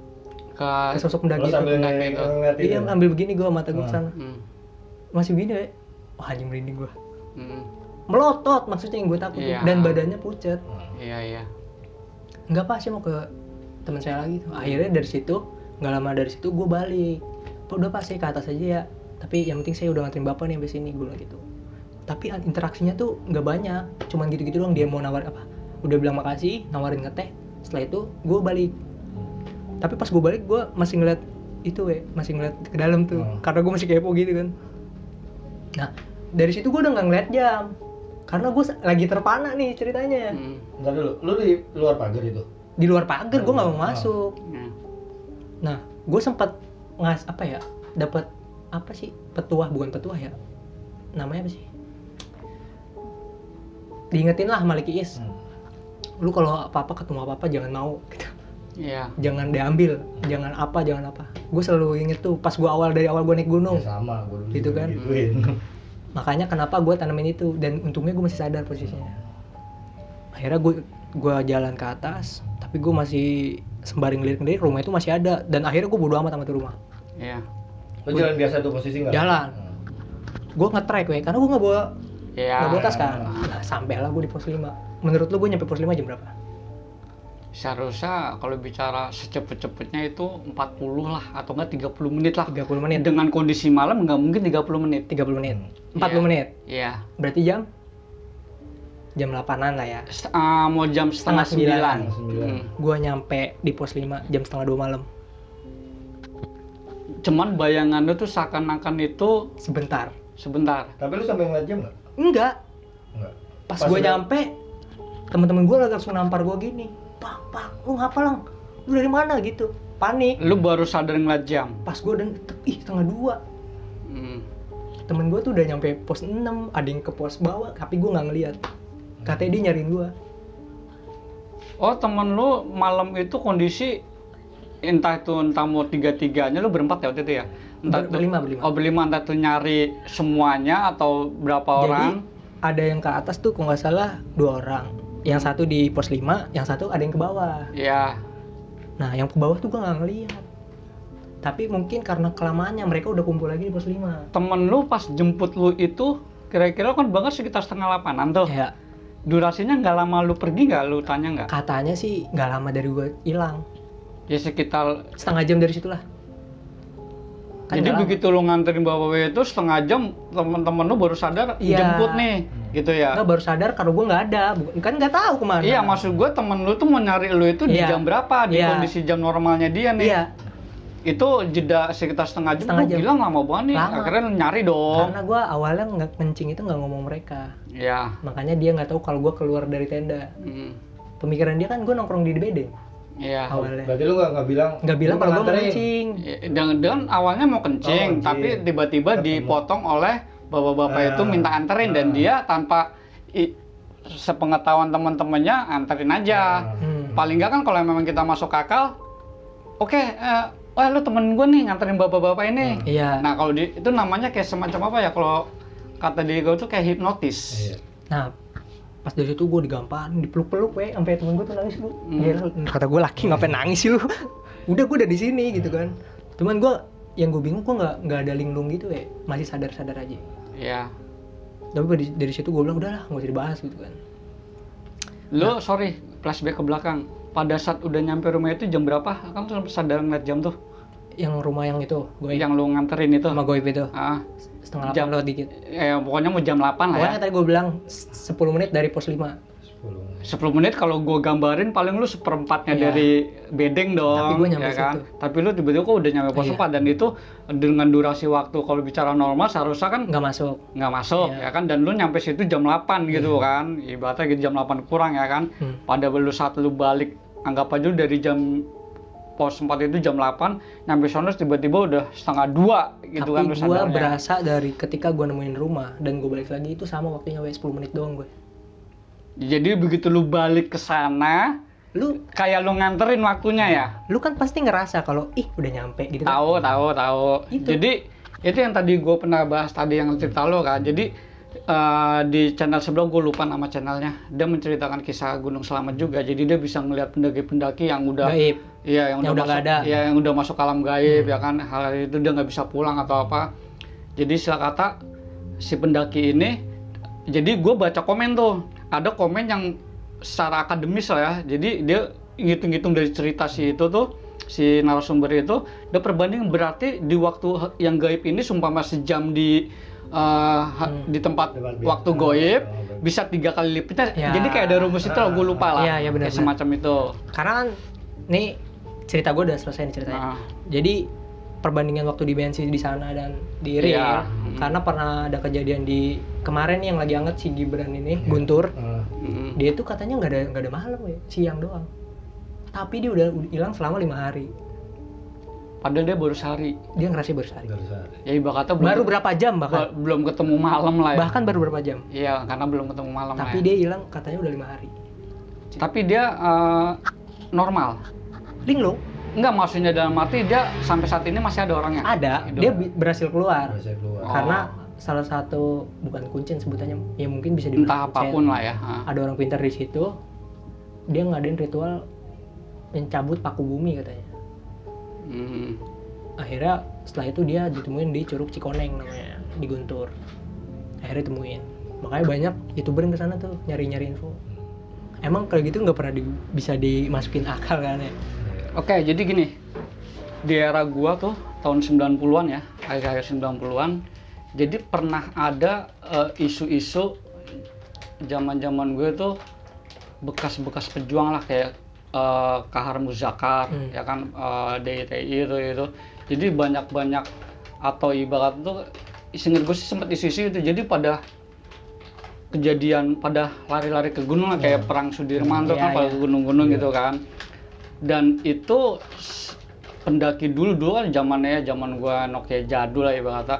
Ke ke sosok Lo pendaki itu. sambil pendaki itu. ngeliat itu. Iya, ambil begini gue, mata gue kesana. Masih begini ya, wah anjing merinding gue. Melotot maksudnya yang gue takut, Iya. dan badannya pucet. Iya. Enggak pak, saya mau ke teman saya lagi. Akhirnya dari situ, nggak lama dari situ gue balik. Pak udah pak, saya ke atas aja ya. Tapi yang penting saya udah nganterin bapak nih sampai sini, gue bilang gitu. Tapi interaksinya tuh nggak banyak, cuman gitu-gitu doang. Dia mau nawar apa? Udah bilang makasih, nawarin ngeteh. Setelah itu gue balik. Tapi pas gue balik gue masih ngeliat itu masih ngeliat ke dalam tuh, karena gue masih kepo gitu kan. Nah dari situ gue udah nggak ngeliat jam, karena gue lagi terpana nih ceritanya. Bentar dulu, lu di luar pagar itu? Di luar pagar, gue nggak mau masuk. Hmm. Nah gue sempat dapat apa sih, bukan petuah ya, namanya apa sih, diingetin lah Malik Iis. Lu kalau apa-apa ketemu apa-apa jangan mau gitu. Iya. Jangan diambil, jangan apa. Gue selalu inget tuh pas dari awal gue naik gunung. Ya sama, gue dulu Gitu kan. gituin. Makanya kenapa gue tanamin itu, dan untungnya gue masih sadar posisinya. Akhirnya gue jalan ke atas, tapi gue masih sembari ngelirik rumah itu masih ada, dan akhirnya gue bodo amat sama tuh rumah. Iya. Lu jalan biasa tuh posisi nggak? Jalan. Gue nge-track karena gue nggak bawa Iya. tas kan. Nah, sampailah gue di pos 5. Menurut lu gue nyampe pos 5 jam berapa? Seharusnya kalau bicara secepet-cepetnya itu 40 lah atau enggak 30 menit lah. 30 menit. Dengan kondisi malam nggak mungkin 30 menit. 30 menit. 40 Iya. menit. Iya. Berarti jam 8-an lah ya. Mau jam setengah 9. Setengah 9. Gue nyampe di pos 5 jam setengah 2 malam. Cuman bayangan lu tuh seakan-akan itu Sebentar. Tapi lu sampai ngeliat jam nggak? Enggak. Enggak. Pas gue nyampe, teman-teman gue langsung nampar gue gini. Pak, lu ngapa lang? Lu dari mana gitu? Panik. Lu baru sadar ngeliat jam. Pas gue setengah 2. Hmm. Temen gue tuh udah nyampe pos 6, ada yang ke pos bawah, tapi gue nggak ngeliat. Katanya dia nyariin gue. Oh, temen lu malam itu kondisi entah mau 3-3-nya lu berempat ya waktu itu ya? Berlima. Oh, berlima, entah tuh nyari semuanya atau berapa orang? Jadi ada yang ke atas tuh kalau nggak salah 2 orang. Yang satu di pos 5, yang satu ada yang ke bawah. Iya. Nah yang ke bawah tuh gue nggak ngeliat. Tapi mungkin karena kelamaannya mereka udah kumpul lagi di pos 5. Temen lu pas jemput lu itu kira-kira kan banget sekitar 7:30 tuh. Ya, Durasinya nggak lama lu pergi nggak? Lu tanya nggak? katanya sih nggak lama dari gue hilang. Ya sekitar. Setengah jam dari situlah. Kan Jadi nggak lama. begitu lu nganterin bapak itu setengah jam temen-temen lu baru sadar Iya. jemput nih, gitu ya? Nggak, baru sadar kalau gue nggak ada, kan nggak tahu kemana. Iya, maksud gue temen lu tuh mau nyari lu itu di Iya. jam berapa? Di Iya. kondisi jam normalnya dia nih. Iya, Itu jeda sekitar setengah jam. Setengah Lu jam. bilang lama banget nih. Lama. Akhirnya lu nyari dong. karena gue awalnya nggak kencing itu nggak ngomong mereka. Iya. Makanya dia nggak tahu kalau gue keluar dari tenda. Hmm. Pemikiran dia kan gue nongkrong di bedeng Iya. awalnya. Berarti lu nggak bilang? Nggak bilang lu kalau gue mau nganterin. kencing. Dan awalnya mau kencing, Oh, tapi kencing. tiba-tiba Ketemu. dipotong oleh bapak-bapak itu minta anterin dan dia tanpa sepengetahuan teman-temannya anterin aja. Paling nggak kan kalau memang kita masuk akal, oke, wah lu temen gue nih nganterin bapak-bapak ini. Iya. Nah kalau itu namanya kayak semacam apa ya, kalau kata Diego tuh kayak hipnotis. Iya. Nah, pas dari situ gue digamparin, dipeluk-peluk sampai temen gue tuh nangis lu. Gila, kata gue laki ngapain nangis sih lu? Udah gue udah di sini gitu kan. Cuman yang gue bingung gue nggak ada linglung gitu masih sadar-sadar aja. Iya. Tapi dari situ gue bilang udahlah nggak usah dibahas gitu kan. Lu sorry, flashback ke belakang. Pada saat udah nyampe rumah itu jam berapa? Kamu tuh sadar ngeliat jam tuh? Yang rumah yang itu, gue Yang lu nganterin itu? sama Goib itu Ah, setengah jam. 8 lewat dikit. Pokoknya mau jam 8 lah ya. Pokoknya tadi gue bilang 10 menit dari pos 5. 10 menit kalau gue gambarin paling lu seperempatnya Iya. dari bedeng dong. Tapi gua nyampe ya kan? situ. Tapi lu tiba-tiba kok udah nyampe pos Iya. 4 dan itu dengan durasi waktu kalau bicara normal seharusnya kan Nggak masuk. nggak masuk Iya. ya kan, dan lu nyampe situ jam 8 gitu kan, ibaratnya gitu jam 8 kurang ya kan. Pada lu saat lu balik, anggap aja dari jam pos 4 itu jam 8, nyampe sono tiba-tiba udah setengah 2 gitu kan Tapi lu gue sadarnya. berasa dari ketika gue nemuin rumah dan gue balik lagi itu sama waktunya 10 menit doang gue. Jadi begitu lu balik ke sana, Lu kayak lu nganterin waktunya ya? lu kan pasti ngerasa kalau udah nyampe gitu kan. Tahu. Itu. Jadi itu yang tadi gue pernah bahas tadi yang cerita lo kan. Jadi di channel sebelah gue lupa nama channelnya. Dia menceritakan kisah Gunung Selamat juga. Jadi dia bisa ngelihat pendaki-pendaki yang udah Gaib. Iya, Yang udah masuk, nggak ada. Iya, yang udah masuk alam gaib ya kan. Hal itu dia nggak bisa pulang atau apa. Jadi istilah kata si pendaki ini, jadi gue baca komen tuh. Ada komen yang secara akademis lah ya. Jadi dia ngitung-ngitung dari cerita si itu tuh, si narasumber itu, dia perbanding berarti di waktu yang gaib ini sumpama sejam di tempat Tempat biasa. waktu gaib bisa 3 kali lipatnya. Ya. Jadi kayak ada rumus itu loh, gue lupa lah. Iya, benar, Kayak semacam itu. Karena kan nih cerita gue udah selesai nih ceritanya. Nah. Jadi perbandingan waktu dimensi di sana dan di real, Iya. karena pernah ada kejadian di kemarin yang lagi anget si Gibran ini, Guntur. Mm. Dia tuh katanya nggak ada malam ya, siang doang. Tapi dia udah hilang selama 5 hari. Padahal dia baru sehari. Dia ngerasa baru sehari. Ya ibarat kata Baru berapa jam bahkan? belum ketemu malam lah ya. Bahkan baru berapa jam. Iya, karena belum ketemu malam Tapi lah ya. dia hilang katanya udah 5 hari. Tapi dia normal. Linglung Enggak, maksudnya dalam arti dia sampai saat ini masih ada orangnya. ada, Hidup. dia berhasil keluar. Oh. Karena salah satu bukan kuncen sebutannya, ya mungkin bisa Entah dibilang kuncen. apapun lah ya. Ada orang pintar di situ. Dia ngadain ritual mencabut paku bumi katanya. Hmm. Akhirnya setelah itu dia ditemuin di Curug Cikoneng namanya, di Guntur. Akhirnya ditemuin. Makanya banyak YouTuber yang kesana tuh nyari-nyari info. Emang kayak gitu nggak pernah bisa dimasukin akal kan ya? Oke, jadi gini. Di era gua tuh tahun 90-an ya, akhir-akhir 90-an. Jadi pernah ada isu-isu zaman-zaman gue tuh bekas-bekas pejuang lah kayak Kahar Muzakar, ya kan, DITI itu. Jadi banyak-banyak atau ibarat tuh, seingat gue sih sempat isu-isu itu. Jadi pada kejadian pada lari-lari ke gunung lah, kayak perang Sudirman tuh kan, pada ke gunung-gunung gitu kan. Dan itu pendaki dulu kan zaman gua Nokia jadul lah ibarat kata.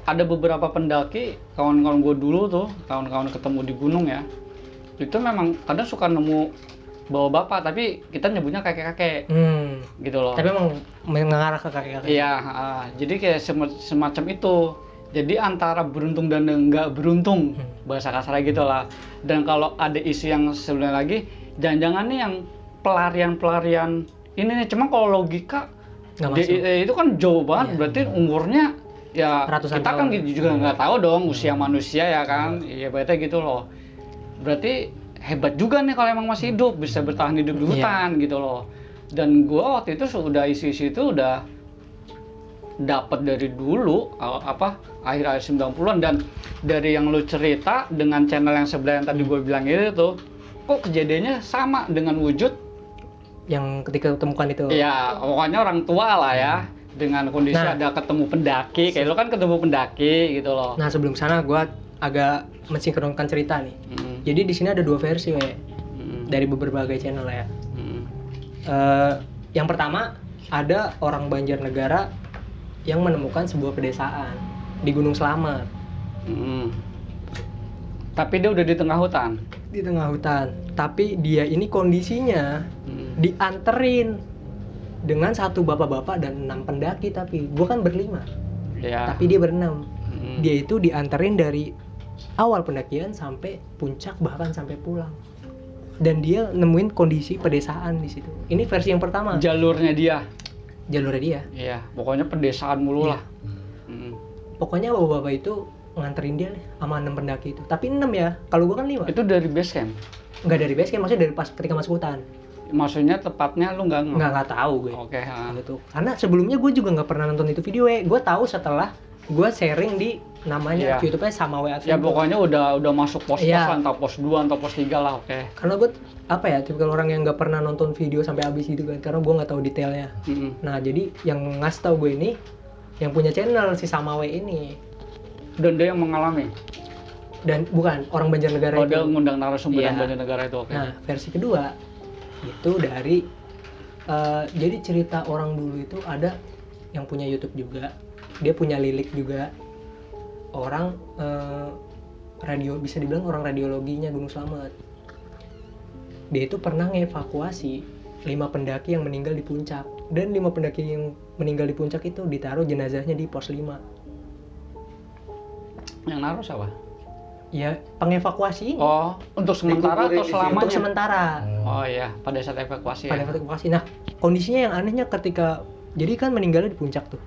Ada beberapa pendaki, kawan-kawan gue dulu tuh, kawan-kawan ketemu di gunung ya, itu memang kadang suka nemu bawa bapak, tapi kita nyebutnya kakek-kakek gitu loh. Tapi emang mengarah ke kakek-kakek. Iya, jadi kayak semacam itu. Jadi antara beruntung dan enggak beruntung, bahasa kasarnya gitu lah. Dan kalau ada isu yang sebenarnya lagi, jangan-jangan nih yang pelarian ini nih, cuma kalau logika Nggak masuk. itu kan jauh banget, Iya. berarti umurnya ya Ratusan kita kan tahun. juga nggak tahu dong usia manusia ya kan, iya berarti gitu loh. Berarti hebat juga nih kalau emang masih hidup, bisa bertahan hidup di Iya. hutan gitu loh. Dan gua waktu itu sudah isu-isu itu udah dapat dari dulu akhir-akhir 90-an, dan dari yang lu cerita dengan channel yang sebelah yang tadi gue bilang itu tuh, kok kejadiannya sama dengan wujud Yang ketika ditemukan itu. ya pokoknya orang tua lah ya, dengan kondisi Nah. ada ketemu pendaki, kayak lu kan ketemu pendaki gitu loh. Nah sebelum sana gue agak mensinkronkan cerita nih. Jadi di sini ada 2 versi dari berbagai channel ya. Yang pertama ada orang Banjarnegara yang menemukan sebuah pedesaan di Gunung Slamet. Tapi dia udah di tengah hutan. Di tengah hutan. Tapi dia ini kondisinya dianterin dengan 1 bapak-bapak dan 6 pendaki, tapi gue kan berlima. Ya. Tapi dia berenam. Dia itu dianterin dari awal pendakian sampai puncak, bahkan sampai pulang. Dan dia nemuin kondisi pedesaan di situ. Ini versi yang pertama. Jalurnya dia. Jalurnya dia. Iya, pokoknya pedesaan mulu Iya. lah. Pokoknya bapak-bapak itu nganterin dia sama 6 pendaki itu. Tapi 6 ya. Kalau gua kan 5. Itu dari base camp. Enggak dari base camp, maksudnya dari pas ketika masuk hutan. Maksudnya tepatnya lu nggak Enggak tahu gue. Oke, Gitu. Karena sebelumnya gue juga nggak pernah nonton itu video ya. Gue tahu setelah gue sharing di namanya Iya. YouTube-nya Samawe Adventure. ya pokoknya udah masuk pos-pos Iya. lah, entah pos 2 atau pos 3 lah, oke. Karena gue apa ya, tipikal orang yang nggak pernah nonton video sampai habis gitu kan, karena gue nggak tahu detailnya. Nah jadi yang ngasih tahu gue ini yang punya channel si Samawe ini, Dan dia yang mengalami. dan bukan orang Banjarnegara Oh, itu. dia ngundang narasumber Iya. yang Banjarnegara itu, oke. Nah versi kedua itu dari Jadi cerita orang dulu itu ada yang punya YouTube juga, dia punya lilik juga, orang radio, bisa dibilang orang radiologinya Gunung Slamet. Dia itu pernah ngevakuasi 5 pendaki yang meninggal di puncak, dan 5 pendaki yang meninggal di puncak itu ditaruh jenazahnya di pos 5. Yang naruh siapa? Ya, pengevakuasi ini. Oh, untuk sementara atau selamanya? Untuk sementara. Oh iya, pada saat evakuasi Pada ya. evakuasi. Nah, kondisinya yang anehnya ketika, jadi kan meninggalnya di puncak tuh.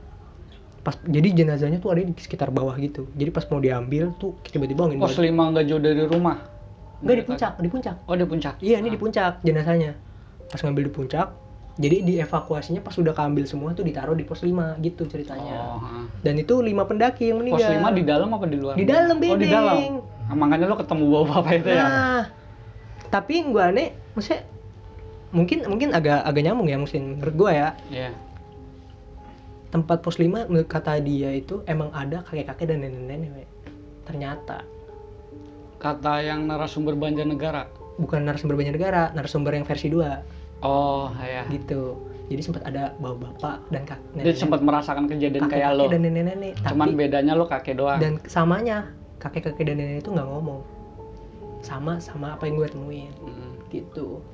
Pas jadi jenazahnya tuh ada di sekitar bawah gitu. Jadi pas mau diambil tuh tiba-tiba angin Pos 5 nggak jauh dari rumah? Enggak, di puncak, di puncak. Oh, di puncak? Iya, ini di puncak jenazahnya. Pas ngambil di puncak, jadi dievakuasinya pas sudah keambil semua tuh ditaruh di pos 5 gitu ceritanya. Oh, Dan itu 5 pendaki yang Pos meninggal. 5 di dalam apa di luar? Di dalam, Oh, di Bedeng. dalam. Nah, makanya lo ketemu bapak itu ya? Nah, tapi yang gue aneh, maksudnya mungkin agak nyambung ya mungkin menurut gue ya. Iya. Tempat pos 5 menurut kata dia itu emang ada kakek-kakek dan nenek-nenek, we. Ternyata Kata yang narasumber Banjarnegara. bukan narasumber Banjarnegara, narasumber yang versi 2 Oh, ya. gitu. Jadi sempat ada bapak dan Dia sempat merasakan kejadian kayak lo. dan nenek-nenek, Cuman tapi bedanya lo kakek doang. dan samanya kakek-kakek dan nenek itu nggak ngomong. Sama apa yang gue temuin gitu.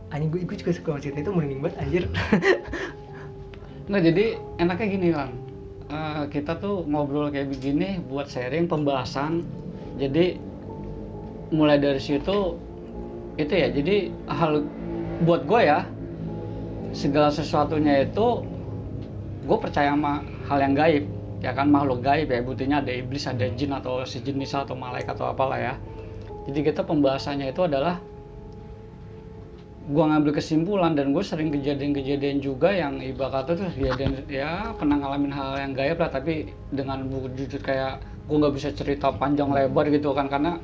Anjing, gue juga suka cerita itu, merinding banget anjir. Nah, jadi enaknya gini kan, kita tuh ngobrol kayak begini buat sharing pembahasan. Jadi mulai dari situ itu ya, jadi hal buat gue ya, segala sesuatunya itu gue percaya sama hal yang gaib, ya kan, makhluk gaib ya, buktinya ada iblis, ada jin atau sejenis atau malaikat atau apalah ya. Jadi kita pembahasannya itu adalah gue ngambil kesimpulan, dan gue sering kejadian-kejadian juga yang ibaratnya tuh kejadian ya pernah ngalamin hal yang gaib lah, tapi dengan jujur kayak gue nggak bisa cerita panjang lebar gitu kan, karena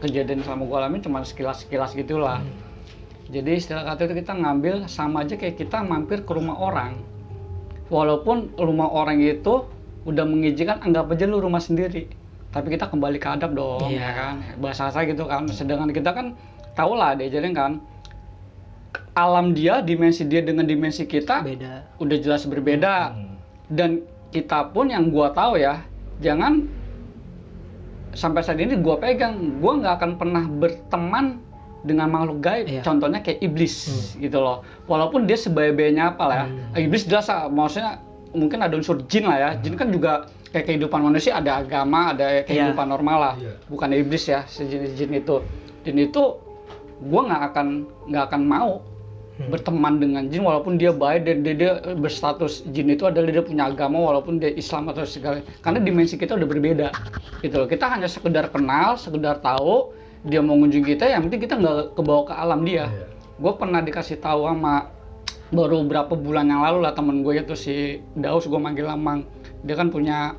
kejadian selama gue alamin cuma sekilas-sekilas gitulah. Jadi istilah kata itu kita ngambil sama aja kayak kita mampir ke rumah orang, walaupun rumah orang itu udah mengizinkan, anggap aja lu rumah sendiri, tapi kita kembali ke adab dong. Iya. Ya kan, bahasa saya gitu kan. Sedangkan kita kan tau lah diajarin kan, alam dia, dimensi dia dengan dimensi kita Beda. udah jelas berbeda. Dan kita pun yang gua tahu ya, jangan sampai saat ini gua pegang, gua nggak akan pernah berteman dengan makhluk gaib. Iya. Contohnya kayak iblis gitu loh. Walaupun dia sebaya-bayanya apa lah ya. Iblis jelas maksudnya mungkin ada unsur jin lah ya. Jin kan juga kayak kehidupan manusia, ada agama, ada kehidupan normal lah. Iya. Bukan iblis ya, sejenis jin itu. Dan itu gua nggak akan mau berteman dengan jin, walaupun dia baik dan dia berstatus jin itu adalah dia punya agama, walaupun dia Islam atau segala, karena dimensi kita udah berbeda gitu loh. Kita hanya sekedar kenal, sekedar tahu dia mau ngunjungi kita, yang penting kita nggak kebawa ke alam dia. Gue pernah dikasih tahu sama, baru berapa bulan yang lalu lah, temen gue itu si Daus, gue manggil Lamang. Dia kan punya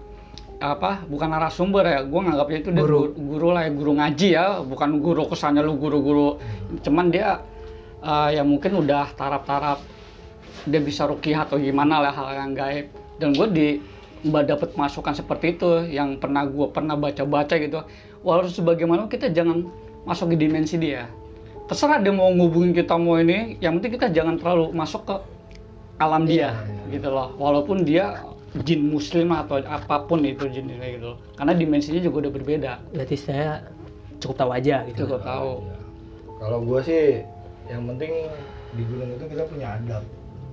apa, bukan narasumber ya, gue nganggapnya itu dia guru lah ya, guru ngaji ya, bukan guru kesannya lu guru-guru. Cuman dia ya mungkin udah taraf-taraf dia bisa ruqyah atau gimana lah, hal yang gaib. Dan gue dapet masukan seperti itu yang gue pernah baca-baca gitu. Walaupun sebagaimana kita jangan masuk ke dimensi dia. Terserah dia mau ngubungin kita mau ini, yang penting kita jangan terlalu masuk ke alam dia gitu loh. Walaupun dia jin muslim atau apapun itu jin ini gitu loh. Karena dimensinya juga udah berbeda. Berarti saya cukup tahu aja gitu. Cukup tahu. Kalau gue sih yang penting di gunung itu kita punya adab,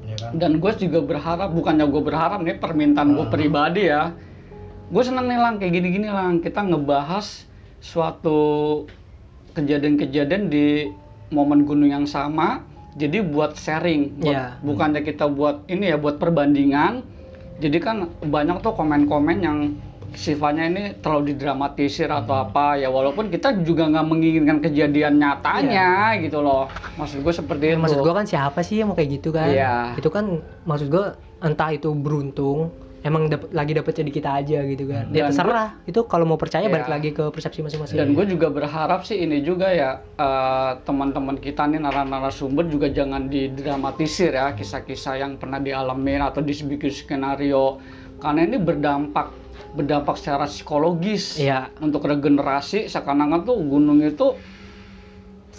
ya kan? Dan gue juga berharap, bukannya gue berharap nih, permintaan gue pribadi ya, gue seneng nih Lang, kayak gini-gini Lang, kita ngebahas suatu kejadian-kejadian di momen gunung yang sama, jadi buat sharing, bukannya kita buat ini ya, buat perbandingan. Jadi kan banyak tuh komen-komen yang sifatnya ini terlalu didramatisir atau apa ya, walaupun kita juga nggak menginginkan kejadian nyatanya gitu loh. Maksud gue seperti itu. Maksud gue kan siapa sih yang mau kayak gitu kan? Iya. Itu kan maksud gue entah itu beruntung, emang lagi dapetnya di kita aja gitu kan. Ya terserah. Itu kalau mau percaya balik lagi ke persepsi masing-masing. Dan gue juga berharap sih ini juga ya, teman-teman kita nih narasumber juga jangan didramatisir ya kisah-kisah yang pernah dialamin atau dibikin skenario, karena ini berdampak secara psikologis untuk regenerasi. Seakan-akan tuh gunung itu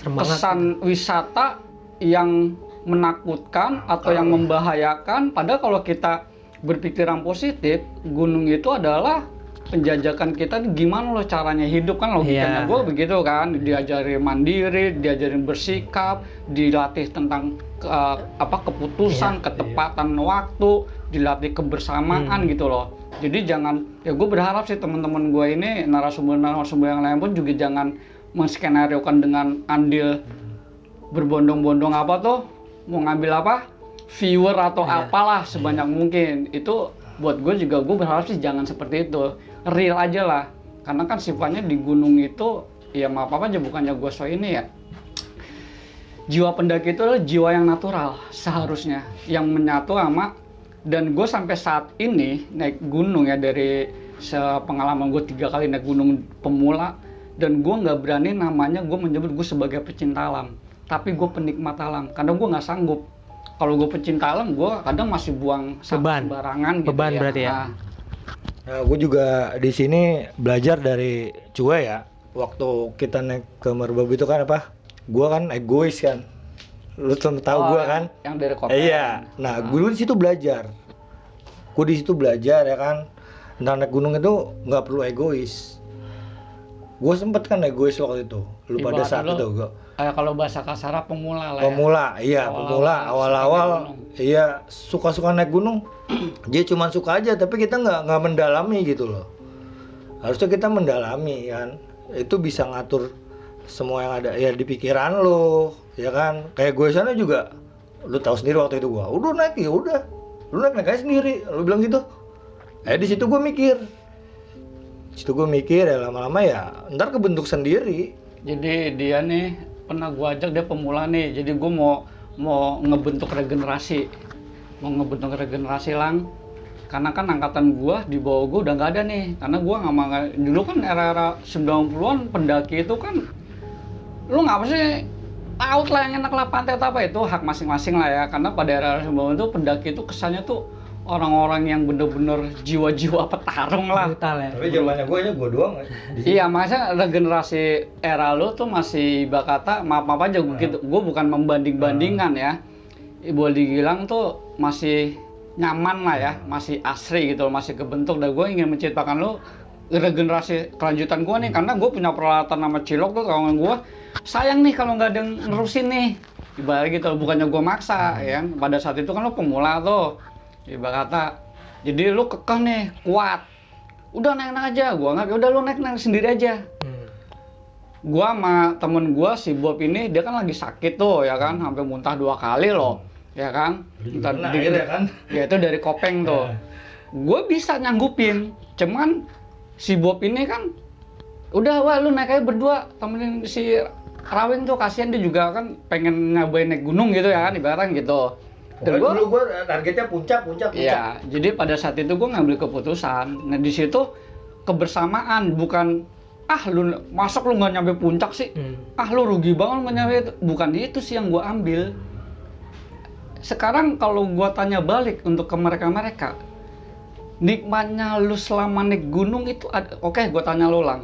pesan wisata yang menakutkan atau yang membahayakan. Padahal kalau kita berpikiran positif, gunung itu adalah penjajakan kita gimana loh caranya hidup, kan logikanya gue begitu kan, diajarin mandiri, diajarin bersikap, dilatih tentang keputusan, ketepatan waktu, dilatih kebersamaan gitu loh. Jadi jangan, ya gue berharap sih teman-teman gue ini narasumber yang lain pun juga jangan menskenariokan dengan andil berbondong-bondong apa tuh, mau ngambil apa, viewer atau apalah sebanyak mungkin. Itu buat gue juga, gue berharap sih jangan seperti itu, real aja lah. Karena kan sifatnya di gunung itu, ya maaf apa aja bukannya gue so ini ya, jiwa pendaki itu adalah jiwa yang natural seharusnya, yang menyatu sama. Dan gue sampai saat ini naik gunung ya, dari pengalaman gue 3 kali naik gunung pemula, dan gue nggak berani namanya gue menyebut gue sebagai pecinta alam, tapi gue penikmat alam, karena gue nggak sanggup. Kalau gue pecinta alam, gue kadang masih buang sampah sembarangan gitu. Beban berarti ya. Nah, gue juga di sini belajar dari Cue ya. Waktu kita naik ke Merbabu itu kan apa? Gue kan egois kan. Lu tahu gue kan? Yang dari Kopeng. Iya. Nah, gue di situ belajar. Gue di situ belajar ya kan. Tentang naik gunung itu nggak perlu egois. Gue sempet kan egois waktu itu. Lu pada saat itu gue. Kalau bahasa kasar pemula lah. Pemula, ya. Iya pemula. Awal-awal, iya suka-suka naik gunung. Dia cuma suka aja, tapi kita nggak mendalami gitu loh. Harusnya kita mendalami kan. Itu bisa ngatur semua yang ada ya di pikiran lo, ya kan. Kayak gue sana juga, lu tahu sendiri waktu itu gue udah naik ya udah, lu naik aja sendiri, lu bilang gitu. Di situ gue mikir, ya lama-lama ya ntar kebentuk sendiri. Jadi dia nih pernah gue ajak, dia pemula nih, jadi gue mau ngebentuk regenerasi lang. Karena kan angkatan gua di bawah gua udah nggak ada nih, karena gua nggak mau. Dulu kan era 90-an pendaki itu kan lu nggak pasti laut lah yang enak lah, pantai atau apa, itu hak masing-masing lah ya. Karena pada era 90-an itu pendaki itu kesannya tuh orang-orang yang bener-bener jiwa-jiwa petarung lah. Brutal ya. Tapi zamannya gue doang. Iya, makanya regenerasi era lu tuh masih kata maaf aja gitu. Gue bukan membanding-bandingkan ya. Boleh dibilang tuh masih nyaman lah ya, masih asri gitu, masih kebentuk. Dan gue ingin menciptakan lu regenerasi kelanjutan gue nih, karena gue punya peralatan nama cilok tuh kawan gue. Sayang nih kalau nggak ada yang nerusin nih, ibarat gitu. Bukannya gue maksa ya, pada saat itu kan lu pemula tuh, ibarat kata. Jadi lu kekeh nih, kuat. Udah naik aja, gue nggak, udah lu naik sendiri aja. Gua sama temen gua si Bob ini, dia kan lagi sakit tuh ya kan, sampai muntah 2 kali loh, ya kan. Ya kan? Ya itu dari Kopeng tuh. Gue bisa nyanggupin, cuman si Bob ini kan udah, wah lu naik aja berdua, temenin si Rawing tuh, kasihan dia juga kan pengen nyobain naik gunung gitu ya kan, ibarat gitu. Dan dulu gua targetnya puncak. Iya, jadi pada saat itu gua ngambil keputusan. Nah di situ kebersamaan, bukan lu masuk lu nggak nyampe puncak sih, lu rugi banget nggak nyampe itu. Bukan itu sih yang gue ambil. Sekarang kalau gue tanya balik untuk ke mereka, nikmatnya lu selama naik gunung itu oke, gue tanya lu lang,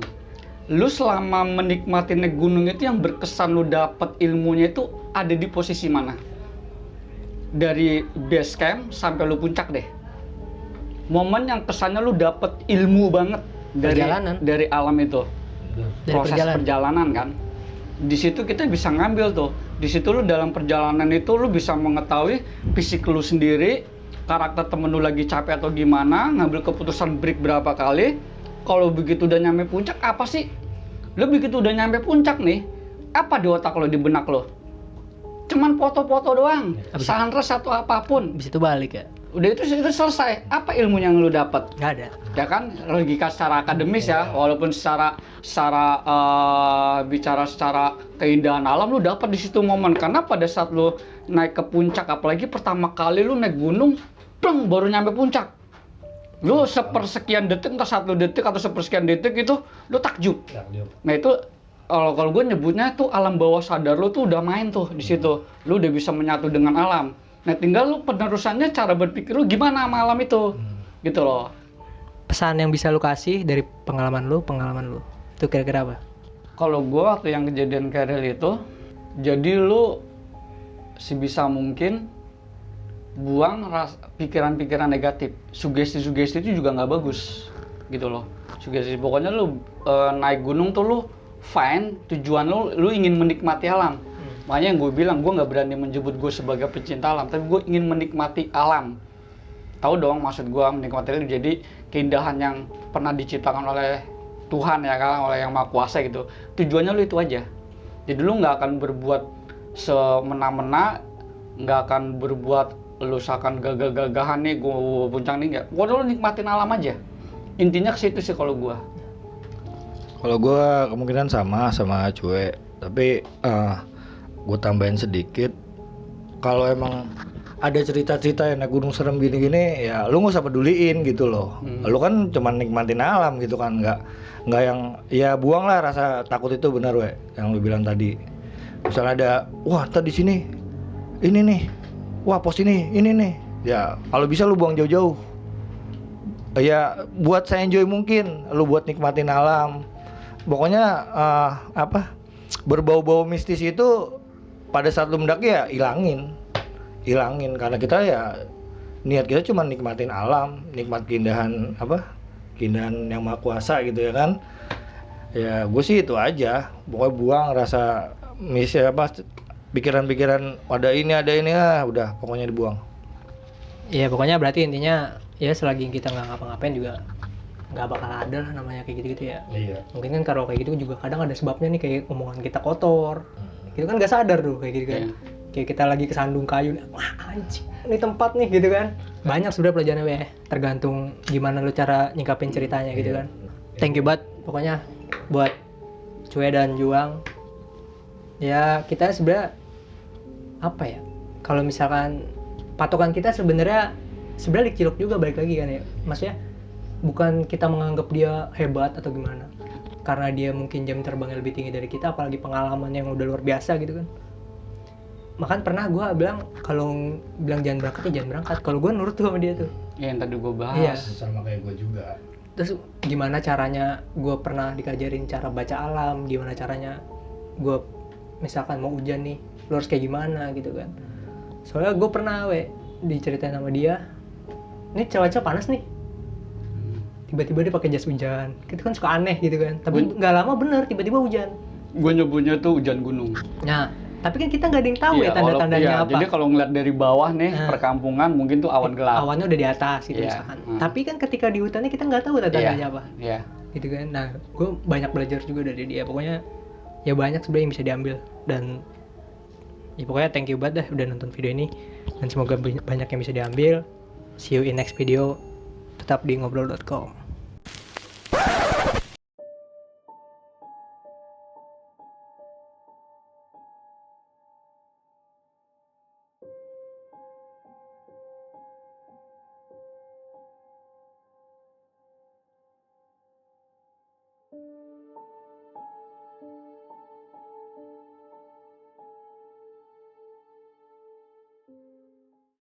lu selama menikmati naik gunung itu yang berkesan lu dapet ilmunya itu ada di posisi mana? Dari base camp sampai lu puncak deh, momen yang kesannya lu dapet ilmu banget dari alam itu, dari proses perjalanan kan. Di situ kita bisa ngambil tuh. Di situ lu dalam perjalanan itu lu bisa mengetahui fisik lu sendiri, karakter temen lu lagi capek atau gimana, ngambil keputusan break berapa kali. Kalau begitu udah nyampe puncak, apa sih? Lu begitu udah nyampe puncak nih, apa di otak lo, di benak lo? Cuman foto-foto doang, sunrise atau apapun. Habis itu balik ya. Udah itu selesai. Apa ilmunya yang lu dapat? Nggak ada. Ya kan, logika secara akademis ya, walaupun secara bicara secara keindahan alam lu dapat di situ momen. Karena pada saat lu naik ke puncak, apalagi pertama kali lu naik gunung, pleng, baru nyampe puncak. Lu sepersekian detik, entah 1 detik atau sepersekian detik itu lu takjub. Nah itu kalau gue nyebutnya tuh alam bawah sadar lu tuh udah main tuh di situ. Lu udah bisa menyatu dengan alam. Nah tinggal lu penerusannya cara berpikir lu gimana sama alam itu, gitu loh. Pesan yang bisa lu kasih dari pengalaman lu itu kira-kira apa? Kalau gua waktu yang kejadian Keril itu, jadi lu sebisa mungkin buang pikiran-pikiran negatif. Sugesti-sugesti itu juga nggak bagus gitu loh. Sugesti pokoknya lu naik gunung tuh lu fine, tujuan lu ingin menikmati alam. Makanya yang gue bilang, gue nggak berani menyebut gue sebagai pecinta alam, tapi gue ingin menikmati alam. Tahu dong maksud gue menikmati itu, jadi keindahan yang pernah diciptakan oleh Tuhan ya kan, oleh yang Maha Kuasa gitu. Tujuannya lu itu aja. Jadi lu nggak akan berbuat semena-mena, nggak akan berbuat lu seakan gagah-gagahan nih, gue puncang nih, nggak. Pokoknya lu nikmatin alam aja. Intinya ke situ sih kalau gue. Kalau gue kemungkinan sama cuek, tapi gue tambahin sedikit. Kalau emang ada cerita-cerita yang naik gunung serem gini-gini, ya lu nggak usah peduliin gitu loh. Lu kan cuma nikmatin alam gitu kan, nggak yang ya buang lah rasa takut itu, benar we yang lu bilang tadi. Misalnya ada, wah tadi sini ini nih, wah pos ini nih, ya kalau bisa lu buang jauh-jauh. Ya buat saya enjoy mungkin, lu buat nikmatin alam. Pokoknya berbau-bau mistis itu pada saat lu mendaki ya hilangin karena kita ya niat kita cuma nikmatin alam, nikmat keindahan yang Maha Kuasa gitu ya kan. Ya gue sih itu aja, pokoknya buang rasa pikiran-pikiran ada ini udah pokoknya dibuang. Iya, pokoknya berarti intinya ya selagi kita nggak ngapa-ngapain juga nggak bakal ada lah namanya kayak gitu-gitu ya. Iya. Mungkin kan kalau kayak gitu juga kadang ada sebabnya nih, kayak omongan kita kotor. Gitu kan nggak sadar tuh kayak gitu kan. Kayak kita lagi kesandung kayu, wah anjing, ini tempat nih gitu kan. Banyak sebenarnya pelajarannya ya, tergantung gimana lu cara nyingkapin ceritanya gitu kan. Thank you banget pokoknya buat Cuy dan Juang. Ya kita sebenarnya apa ya? Kalau misalkan patokan kita sebenarnya di Cilok juga balik lagi kan ya. Maksudnya bukan kita menganggap dia hebat atau gimana, karena dia mungkin jam terbangnya lebih tinggi dari kita, apalagi pengalaman yang udah luar biasa gitu kan. Makan pernah gue bilang kalau bilang jangan berangkat ya jangan berangkat, kalau gue nurut tuh sama dia tuh. Ya yang tadi gue bahas. Iya. Sama kayak gue juga. Terus gimana caranya, gue pernah dikajarin cara baca alam, gimana caranya gue misalkan mau hujan nih lu harus kayak gimana gitu kan. Soalnya gue pernah diceritain sama dia, ini cuaca panas nih, tiba-tiba dia pakai jas hujan, itu kan suka aneh gitu kan, tapi nggak lama bener tiba-tiba hujan. Gue nyebutnya tuh hujan gunung. Nah tapi kan kita nggak ada yang tahu ya tanda-tandanya apa. Jadi kalau ngeliat dari bawah nih perkampungan mungkin tuh awan gelap. Awannya udah di atas gitu misalkan. Tapi kan ketika di hutannya kita nggak tahu tanda-tandanya apa. Iya. Gitu kan. Nah gue banyak belajar juga dari dia. Pokoknya ya banyak sebenarnya yang bisa diambil, dan ya pokoknya thank you banget dah udah nonton video ini, dan semoga banyak yang bisa diambil. See you in next video. Tetap di ngobrol.com.